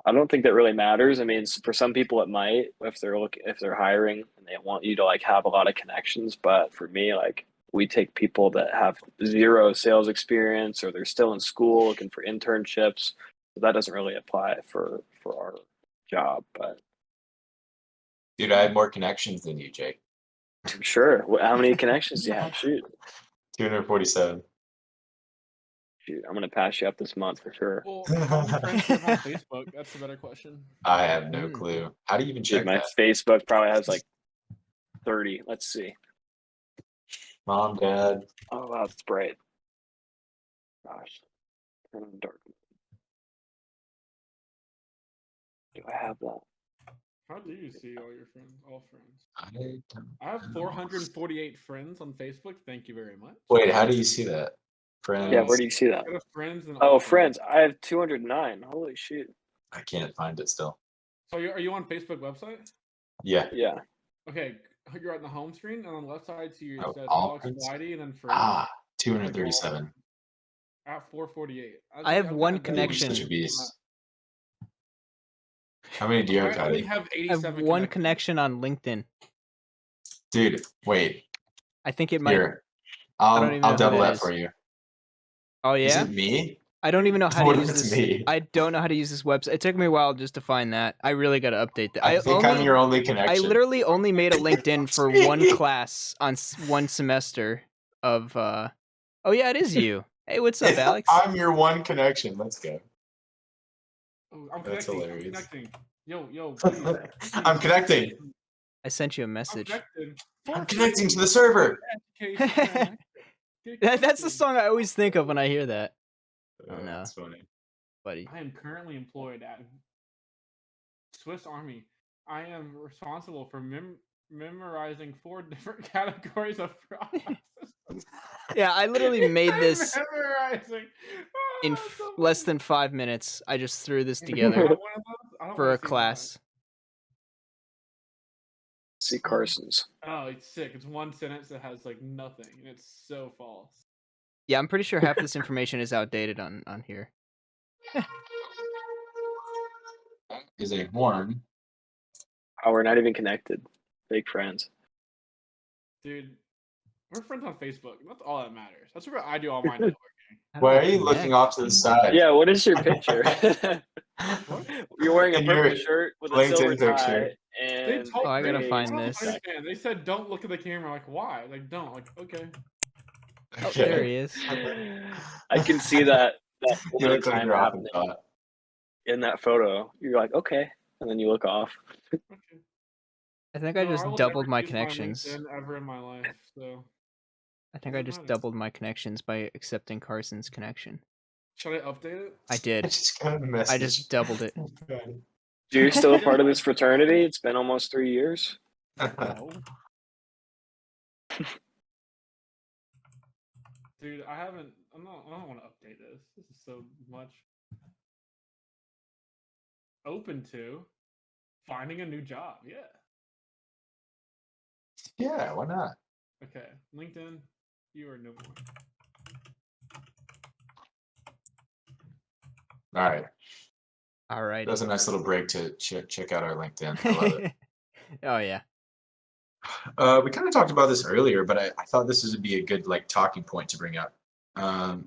I don't think that really matters. I mean, for some people it might if they're hiring and they want you to like have a lot of connections. But for me, like we take people that have zero sales experience or they're still in school looking for internships. So that doesn't really apply for our job. But Dude, I have more connections than you, Jake. I'm sure. How many connections do you have? Shoot, 247. I'm gonna pass you up this month for sure. Well, how many friends do you have on Facebook? That's the better question. I have no clue. How do you even check Dude, my that? Facebook probably has like 30. Let's see. Mom, Dad. Oh wow, it's bright. Gosh, turn on dark. Do I have that? How do you see all your friends? All friends. I don't I have know. 448 friends on Facebook. Thank you very much. Wait, how do you see that? Friends. Yeah, where do you see that? Go to friends and Oh, all friends. I have 209. Holy shit. I can't find it still. So are you on Facebook website? Yeah. Yeah. Okay, you're on the home screen, and on the left side to your Oh, says all Alex friends? Whitey, and then friends. Ah, 237. At 448. I have one Dude, you're connection. such a beast. How many do you have, I only Cody? have I have 87 one connections. connection on LinkedIn. Dude, wait. I think it might. Here. I don't even know I'll who double that that is. for you. Oh Is yeah. it me? I don't even know how to What if use it's this. me? I don't know how to use this website. It took me a while just to find that. I really got to update that. I think I'm your only I connection. literally only made a LinkedIn for one Me. class on one semester of. Oh yeah, it is you. Hey, what's up, Alex? I'm your one connection. Let's go. Oh, I'm That's connecting. hilarious. I'm connecting. Yo, please. I'm connecting. I sent you a I'm message. connected. I'm connecting to the server. Education. That's the song I always think of when I hear that, Oh, no. That's funny. buddy. I am currently employed at Swiss Army. I am responsible for memorizing 4 different categories of processes. Yeah, I literally made this. Memorizing. in that's so less funny. than 5 minutes. I just threw this I together want one of those. I don't for wanna a see mine. class. See Carson's. Oh, it's sick. It's one sentence that has like nothing, and it's so false. Yeah, I'm pretty sure half this information is outdated on here. Is a horn. Oh, we're not even connected. Fake friends. Dude, we're friends on Facebook. That's all that matters. That's where I do all my networking. How do Why I are you looking connect? off to the side? Yeah, what is your picture? You're wearing a In your purple shirt with a silver LinkedIn tie picture. They and told Oh, I gotta me, find I don't this. understand. They said don't look at the camera. Like, why? Like, don't. Like, okay. Oh, there he is. I can see that You moment in look like time you're off happening the thought. in that photo. You're like, okay, and then you look off. Okay. I think I No, just will doubled never my use connections. LinkedIn ever in my life. So I think I doesn't just matter. doubled my connections by accepting Carson's connection. Should I update it? I I did. just got a message. I just doubled it. So you're still a part of this fraternity? It's been almost 3 years. No. Dude, I haven't. I don't want to update this. This is so much. Open to finding a new job. Yeah. Yeah, why not? Okay. LinkedIn, you are no more. All right. All right. That was a nice little break to check out our LinkedIn. I love it. Oh yeah. We kind of talked about this earlier, but I thought this would be a good like talking point to bring up.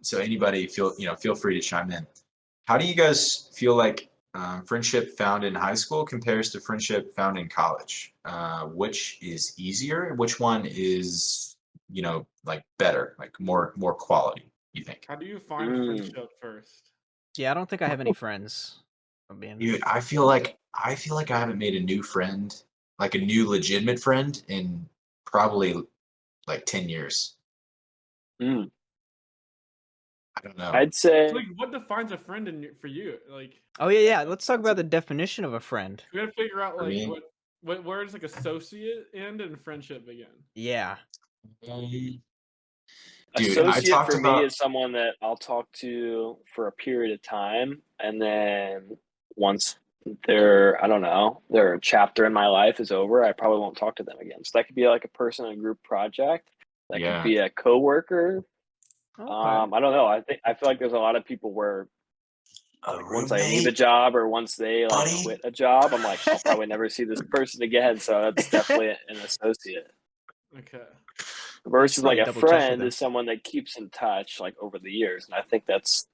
So anybody feel free to chime in. How do you guys feel like friendship found in high school compares to friendship found in college? Which is easier? Which one is like better, like more quality? You think? How do you find friendship first? Yeah, I don't think I have any friends. if I'm being- Dude, I feel like I haven't made a new friend, like a new legitimate friend, in probably like 10 years. Mm. I don't know. I'd say Like, what defines a friend for you? Like, Oh yeah. Let's talk about the definition of a friend. we gotta figure out For like me? where does like associate end and friendship begin? Yeah. Dude, associate I talked for about me is someone that I'll talk to for a period of time, and then once their chapter in my life is over, I probably won't talk to them again. So that could be like a person in a group project. That Yeah. could be a coworker. Okay. I don't know. I feel like there's a lot of people where once I leave a job or once they like buddy. quit a job, I'm like, I'll probably never see this person again. So that's definitely an associate. Okay. Versus like probably a double check with friend them. is someone that keeps in touch like over the years, and I think that's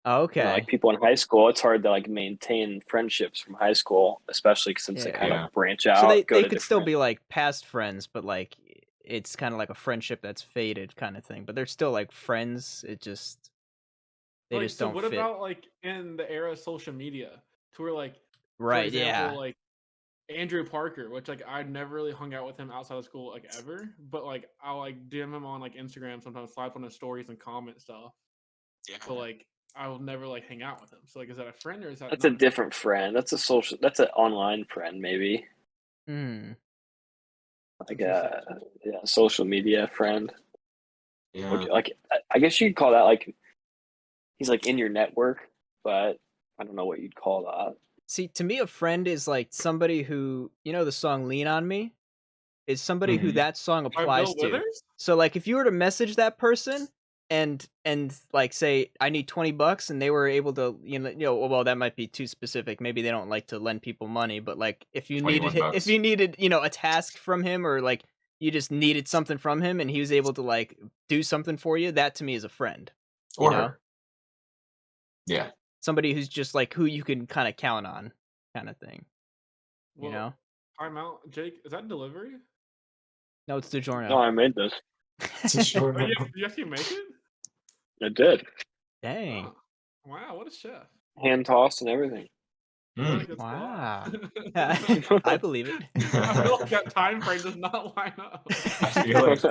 Okay. like people in high school. It's hard to like maintain friendships from high school, especially since they kind Yeah. of branch out. So they go to could still different- be like past friends, but like it's kind of like a friendship that's faded kind of thing. But they're still like friends. It just they Like, just so don't what fit. about like in the era of social media, to where like for Right. example, Yeah. like Andrew Parker, which like I never really hung out with him outside of school like ever, but like I'll like DM him on like Instagram sometimes, slide on his stories and comment stuff. Yeah. But like I will never like hang out with him. So like, is that a friend or is that That's a not different friend. That's a social. That's an online friend, maybe Hmm. like a social media friend. Yeah. Which, like I guess you'd call that like he's like in your network, but I don't know what you'd call that. See, to me, a friend is like somebody who the song "Lean on Me" is somebody who Mhm. that song by applies Bill to. Withers? So like if you were to message that person and like say I need $20 and they were able to well that might be too specific. Maybe they don't like to lend people money, but like if you needed $21. a task from him or like you just needed something from him and he was able to like do something for you, that to me is a friend. Or know? her. Yeah. Somebody who's just like who you can kind of count on kind of thing. Well, You know? time out. Jake, is that delivery? No, it's DiGiorno. No, I made this. It's a short Oh, you actually make it? I did. Dang. Oh, wow, what a chef. Hand tossed and everything. I feel Mm. like it's Wow. not. I believe it. I feel like that time frame does not line up. I feel like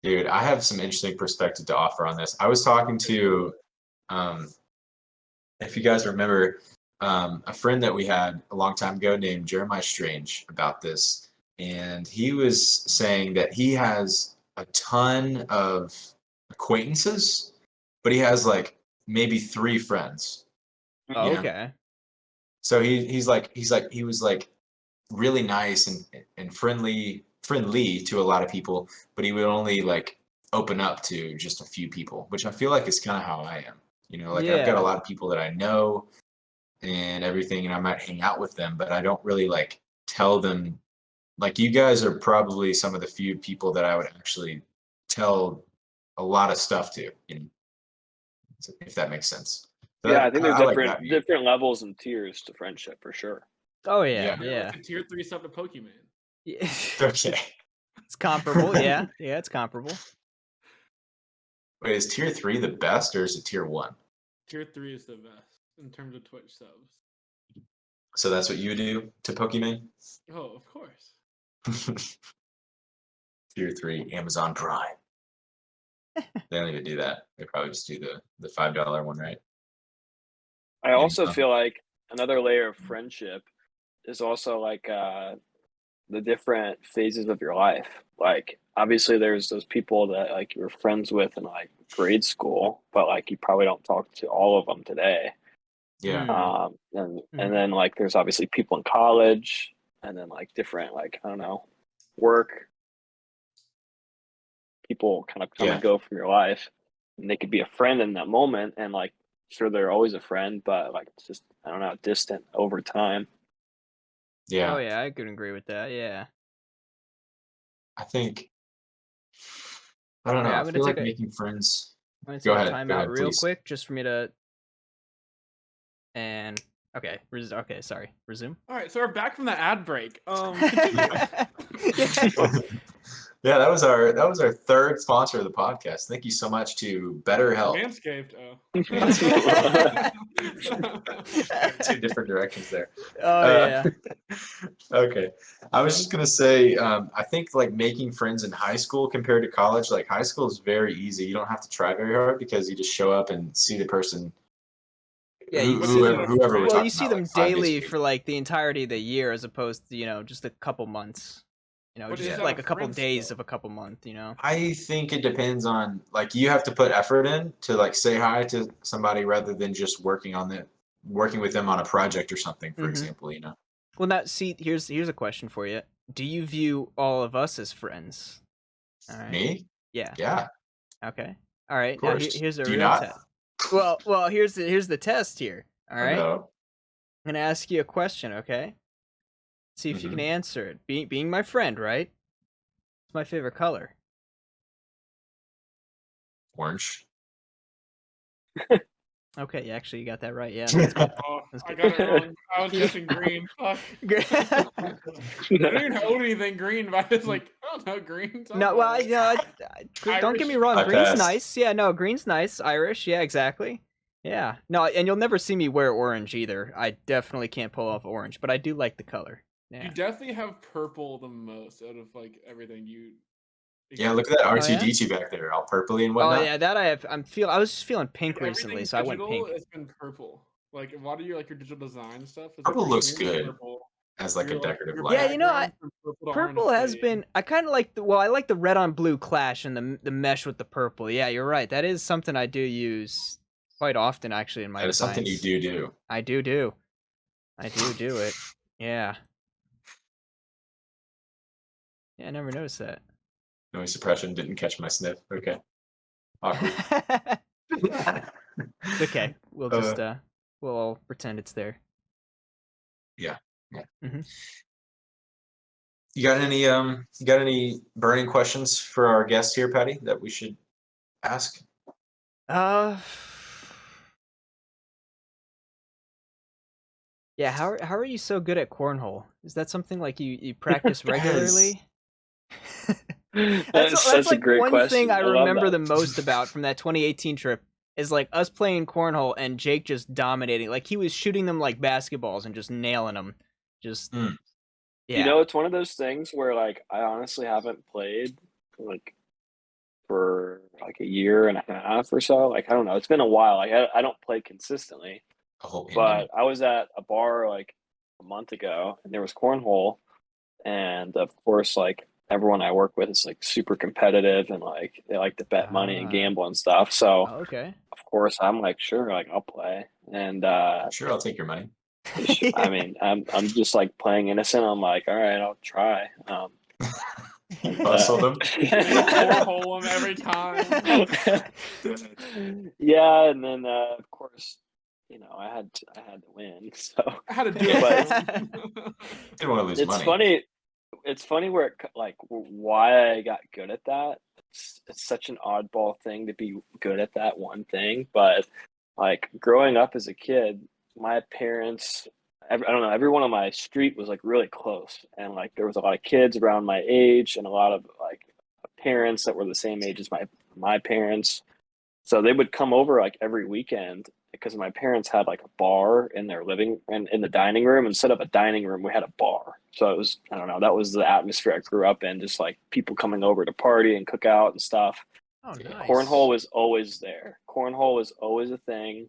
Dude, I have some interesting perspective to offer on this. I was talking to if you guys remember, a friend that we had a long time ago named Jeremiah Strange about this. And he was saying that he has a ton of acquaintances, but he has like maybe 3 friends. Oh, Yeah. okay. So he was like really nice and friendly to a lot of people, but he would only like open up to just a few people, which I feel like is kind of how I am. You know, like I've got a Yeah. lot of people that I know and everything, and I might hang out with them, but I don't really like tell them. Like you guys are probably some of the few people that I would actually tell a lot of stuff to, you know, if that makes sense. So Yeah, I think there's I like that view. different levels and tiers to friendship for sure. Oh yeah, Yeah. yeah. Like a tier 3 stuff to Pokemon. Yeah. Okay. It's comparable. Yeah, yeah, it's comparable. Wait, is tier 3 the best or is it tier 1? Tier 3 is the best in terms of Twitch subs. So that's what you do to Pokemon? Oh, of course. Tier 3, Amazon Prime. They don't even do that. They probably just do the $5 one, right? I also feel like another layer of friendship is also like the different phases of your life. Like obviously there's those people that like you were friends with in like grade school, but like you probably don't talk to all of them today. Yeah. And then like there's obviously people in college, and then like different like I don't know, work. People kind of come and go from your life, and they could be a friend in that moment, and like sure they're always a friend, but like it's just I don't know, distant over time. Yeah. Oh yeah, I could agree with that. Yeah. I think I don't know. Yeah, I I'm gonna feel like take a- making friends. I'm gonna Go take a ahead. Go timeout ahead, real please. quick just for me to. And okay, okay, sorry. Resume. All right, so we're back from the ad break. Yeah, that was our third sponsor of the podcast. Thank you so much to BetterHelp. Manscaped. Two different directions there. Oh yeah. Okay. I was just gonna say, I think like making friends in high school compared to college, like high school is very easy. You don't have to try very hard because you just show up and see the person. Yeah, you see them. Whoever we're Well, talking you see about, them like 5 days a daily week. for like the entirety of the year, as opposed to just a couple months. But Just is that like a a couple friend days still? of a couple months. I think it depends on like you have to put effort in to like say hi to somebody rather than just working with them on a project or something, for Mhm. example, Well, now see, here's a question for you. Do you view all of us as friends? All right. Me? Yeah. Yeah, Okay. All right. of Now course. here's a Do you real not? test. Well, here's the test here. All right. No. I'm gonna ask you a question. Okay. See if you can answer it. Being my friend, right? It's my favorite color. Orange. Okay, actually, you got that right. Yeah. Oh, That's I good. got it wrong. I was guessing green. Fuck. I don't even hold anything green, but I was like, I don't know, green. No, well, don't get me wrong. I Green's passed. nice. Yeah, no, green's nice. Irish. Yeah, exactly. Yeah. No, and you'll never see me wear orange either. I definitely can't pull off orange, but I do like the color. Yeah. You definitely have purple the most out of like everything you. Yeah, look at that Oh, yeah? R2D2 back there, all purpley and Oh whatnot. yeah, that I have. I was just feeling pink Everything recently, so I went digital pink. has been purple. Like a lot of your digital design stuff. Is, Purple like, looks extremely good purple. as like a Your, decorative your light. Yeah, background from purple, to Purple orange has fade. been. I kind of like I like the red on blue clash and the mesh with the purple. Yeah, you're right. That is something I do use quite often, actually, in my That is something you designs. do. I do. I do it. Yeah. Yeah, I never noticed that. Noise suppression didn't catch my sniff. Okay. Awkward. It's okay. We'll just we'll all pretend it's there. Yeah. Mhm. You got any burning questions for our guest here, Patty, that we should ask? Yeah, how are you so good at cornhole? Is that something like you practice regularly? That is That's such a like great one question. thing I love remember that. the most about from that 2018 trip is like us playing cornhole and Jake just dominating. Like he was shooting them like basketballs and just nailing them. Just yeah. It's one of those things where like I honestly haven't played like for like a year and a half or so. Like I don't know. It's been a while. Like I don't play consistently. A whole But I was at a bar like a month ago and there was cornhole, and of course like everyone I work with is like super competitive and like they like to bet money and Ah. gamble and stuff. So Oh, okay. of course I'm like, sure, like I'll play. And Sure, I'll take your money. I mean, I'm just like playing innocent. I'm like, all right, I'll try. You hustled him. Cornhole him every time. Yeah, and then of course, you know, I had to win. So I had to do it. But- for him. Didn't want to lose it's money. funny. It's funny where like why I got good at that. It's such an oddball thing to be good at that one thing, but like growing up as a kid, my parents, I don't know, everyone on my street was like really close, and like there was a lot of kids around my age, and a lot of like parents that were the same age as my parents. So they would come over like every weekend because my parents had like a bar in their living and in the dining room. Instead of a dining room, we had a bar. So it was, I don't know, that was the atmosphere I grew up in, just like people coming over to party and cook out and stuff. Oh, nice. Cornhole was always there. Cornhole was always a thing,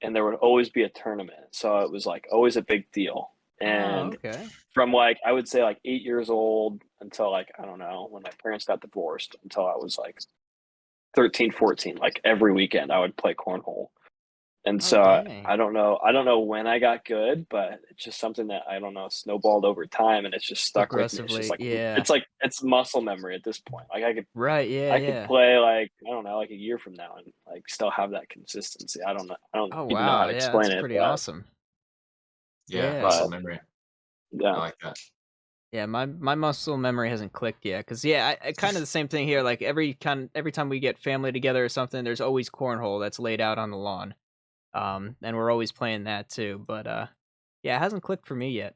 and there would always be a tournament. So it was like always a big deal. And okay. from like, I would say like 8 years old until like, I don't know, when my parents got divorced, until I was like 13, 14, like every weekend I would play cornhole. And so dang. I don't know when I got good, but it's just something that I don't know snowballed over time, and it's just stuck with me. It's Progressively, just like yeah. it's muscle memory at this point. Like Right, yeah, I yeah. could play like I don't know like a year from now and like still have that consistency. I don't Oh, even know how wow, to yeah, explain that's it. pretty But awesome. Yeah, Yeah. muscle memory. I yeah, like that. Yeah, my muscle memory hasn't clicked yet, because yeah, I kind of the same thing here. Like every time we get family together or something, there's always cornhole that's laid out on the lawn, and we're always playing that too. But yeah, it hasn't clicked for me yet.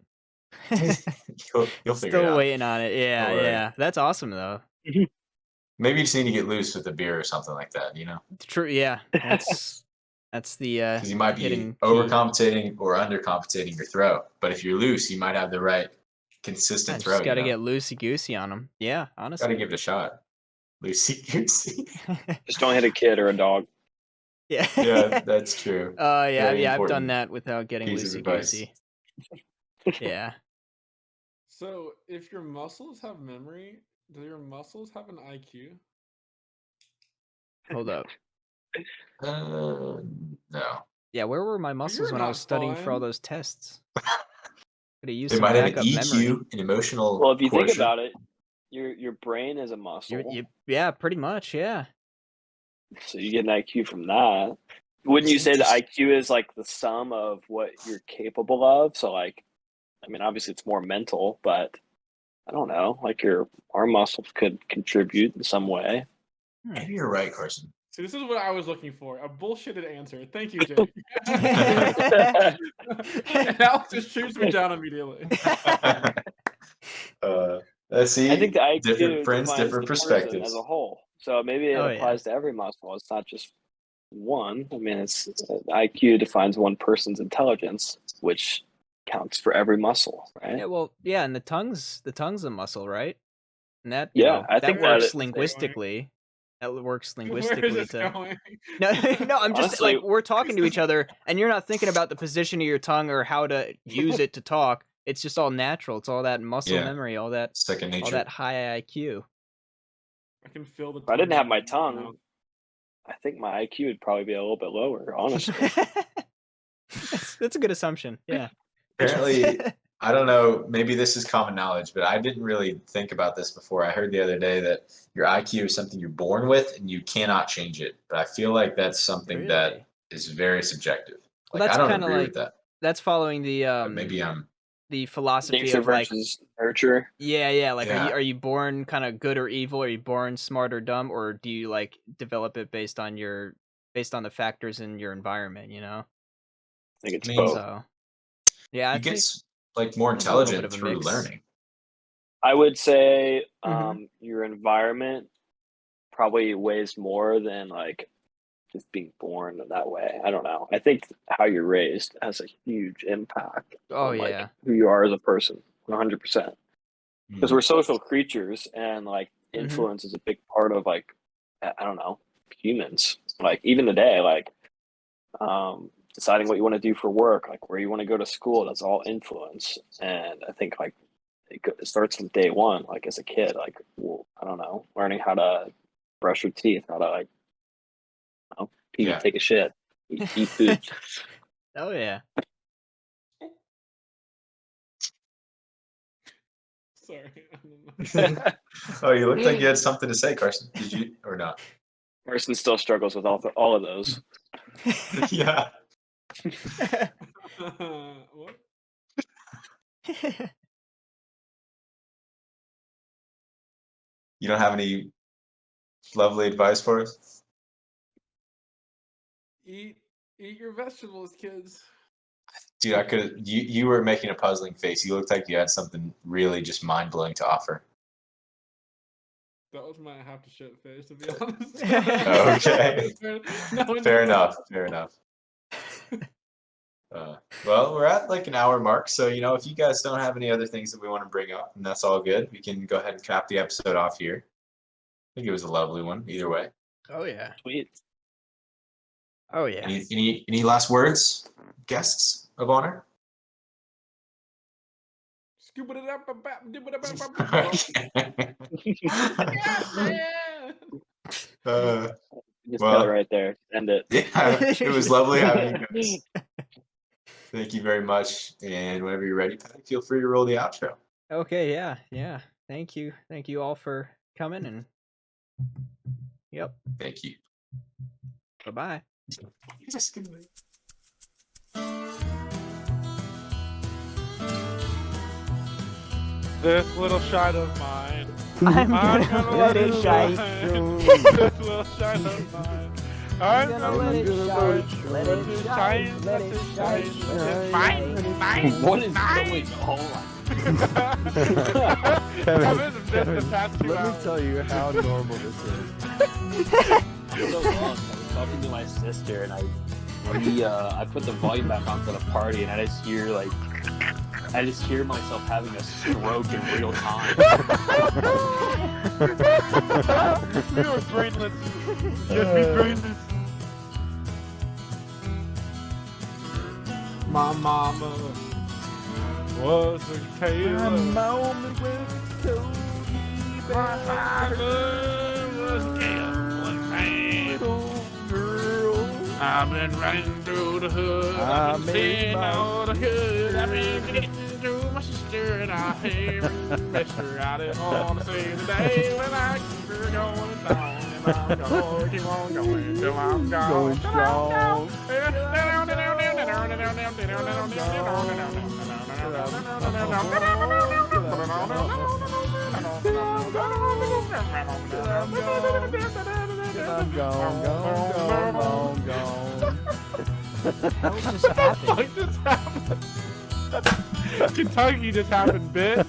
You'll figure it Still out. waiting on it. Yeah, Don't worry. yeah, that's awesome though. Maybe you just need to get loose with the beer or something like that, you know? True. Yeah, that's the Because you might be hidden key. overcompensating or undercompensating your throw. But if you're loose, you might have the right I consistent just throw. got to You know? get loosey goosey on them. Yeah, Got to honestly. give it a shot. Loosey goosey. just don't hit a kid or a dog. Yeah. Yeah, that's true. Yeah, Very yeah, I've important done that without getting piece of loosey advice. goosey. Yeah. So, if your muscles have memory, do your muscles have an IQ? Hold up. No. Yeah, where were my muscles You're when I not was studying for all fun. those tests? Could have used They some might have an backup EQ, memory. an emotional Well, if you think quotient. about it, your brain is a muscle, Yeah, pretty much. Yeah. so you get an IQ from that. Wouldn't you say the IQ is like the sum of what you're capable of? So like, I mean, obviously it's more mental, but I don't know, like our muscles could contribute in some way. Maybe you're right, Carson. See, this is what I was looking for. A bullshitted answer. Thank you, Jake. And Alex just shoots me down immediately. Let's see. I think the IQ different friends, defines different the person perspectives. as a whole. So maybe it Oh, applies to every muscle. It's not just one. I mean, it's IQ defines one person's intelligence, which counts for every muscle, right? Yeah, well, yeah, and the tongue's a muscle, right? And that Yeah, I that think works that- linguistically. That works Where is linguistically this to going? No, no, I'm just Honestly- like we're talking to each other and you're not thinking about the position of your tongue or how to use it to talk. It's just all natural. It's all that muscle Yeah. memory, all that Second nature. all that high IQ. I can feel the. If I didn't have my now. tongue, I think my IQ would probably be a little bit lower, honestly. That's a good assumption. Yeah. Apparently, I don't know, maybe this is common knowledge, but I didn't really think about this before. I heard the other day that your IQ is something you're born with and you cannot change it. But I feel like that's something that Really? is very subjective. Well, Like that's I don't kinda agree like with that. That's following the But maybe I'm the philosophy Nature of like versus nurture. yeah, like Yeah. are you born kind of good or evil? Are you born smart or dumb, or do you like develop it based on the factors in your environment, you know? I think it's I mean, both. So yeah, I you think get like more there's a little bit intelligent of a through mix. learning. I would say Mhm. your environment probably weighs more than like just being born that way. I don't know. I think how you're raised has a huge impact Oh on like yeah. who you are as a person, 100%. Because Mm. we're social creatures, and like Mhm. influence is a big part of like I don't know, humans. Like even today, like deciding what you want to do for work, like where you want to go to school, that's all influence. And I think like it starts from day one. Like as a kid, like well, I don't know, learning how to brush your teeth, how to like, pee, Yeah. take a shit, eat food. Oh yeah. Sorry. Oh, you looked like you had something to say, Carson. Did you or not? Carson still struggles with all of those. Yeah. What? You don't have any lovely advice for us? Eat your vegetables, kids. Dude, I could. You were making a puzzling face. You looked like you had something really just mind blowing to offer. That was my have to shit face, to be honest. Okay. Fair enough. Fair enough. Well, we're at like an hour mark, so if you guys don't have any other things that we want to bring up, and that's all good, we can go ahead and cap the episode off here. I think it was a lovely one, either way. Oh yeah. Sweet. Oh yeah. Any last words, guests of honor? Scoop it up, Just Well- cut it right there. End it. Yeah, it was lovely having you guys. Thank you very much, and whenever you're ready, Patty, feel free to roll the outro. Okay, yeah. Thank you all for coming and. Yep. Thank you. Bye-bye. This little shite of mine. I'm gonna let it shine. This little shite of mine. I'm gonna let it shine. Let it shine. Let it shine. Mine. What is going on? Let me tell you how normal this is. So I was talking to my sister, and I put the volume back on for the party, and I just hear myself having a stroke in real time. We were brainless. Just be brainless. My mama was a tailor. My father was a gambling man. I've been running through the hood. I've been seeing all the hood. I've been getting through my sister, and I hate mister. I didn't want to see the day when I keep her going down. And I'm going to keep on going till I'm gone. Going strong. I'm gone. What just happened? What just happened? Kentucky just happened, bitch.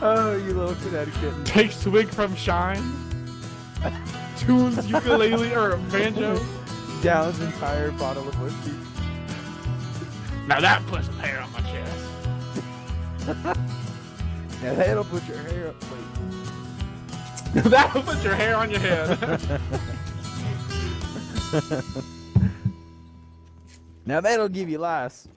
Oh, you little Connecticut. Take swig from shine. Tunes ukulele or banjo. Downs entire bottle of whiskey. Now that puts some hair on my chest. Now that'll put your hair up. Wait. That'll put your hair on your head. Now that'll give you lice.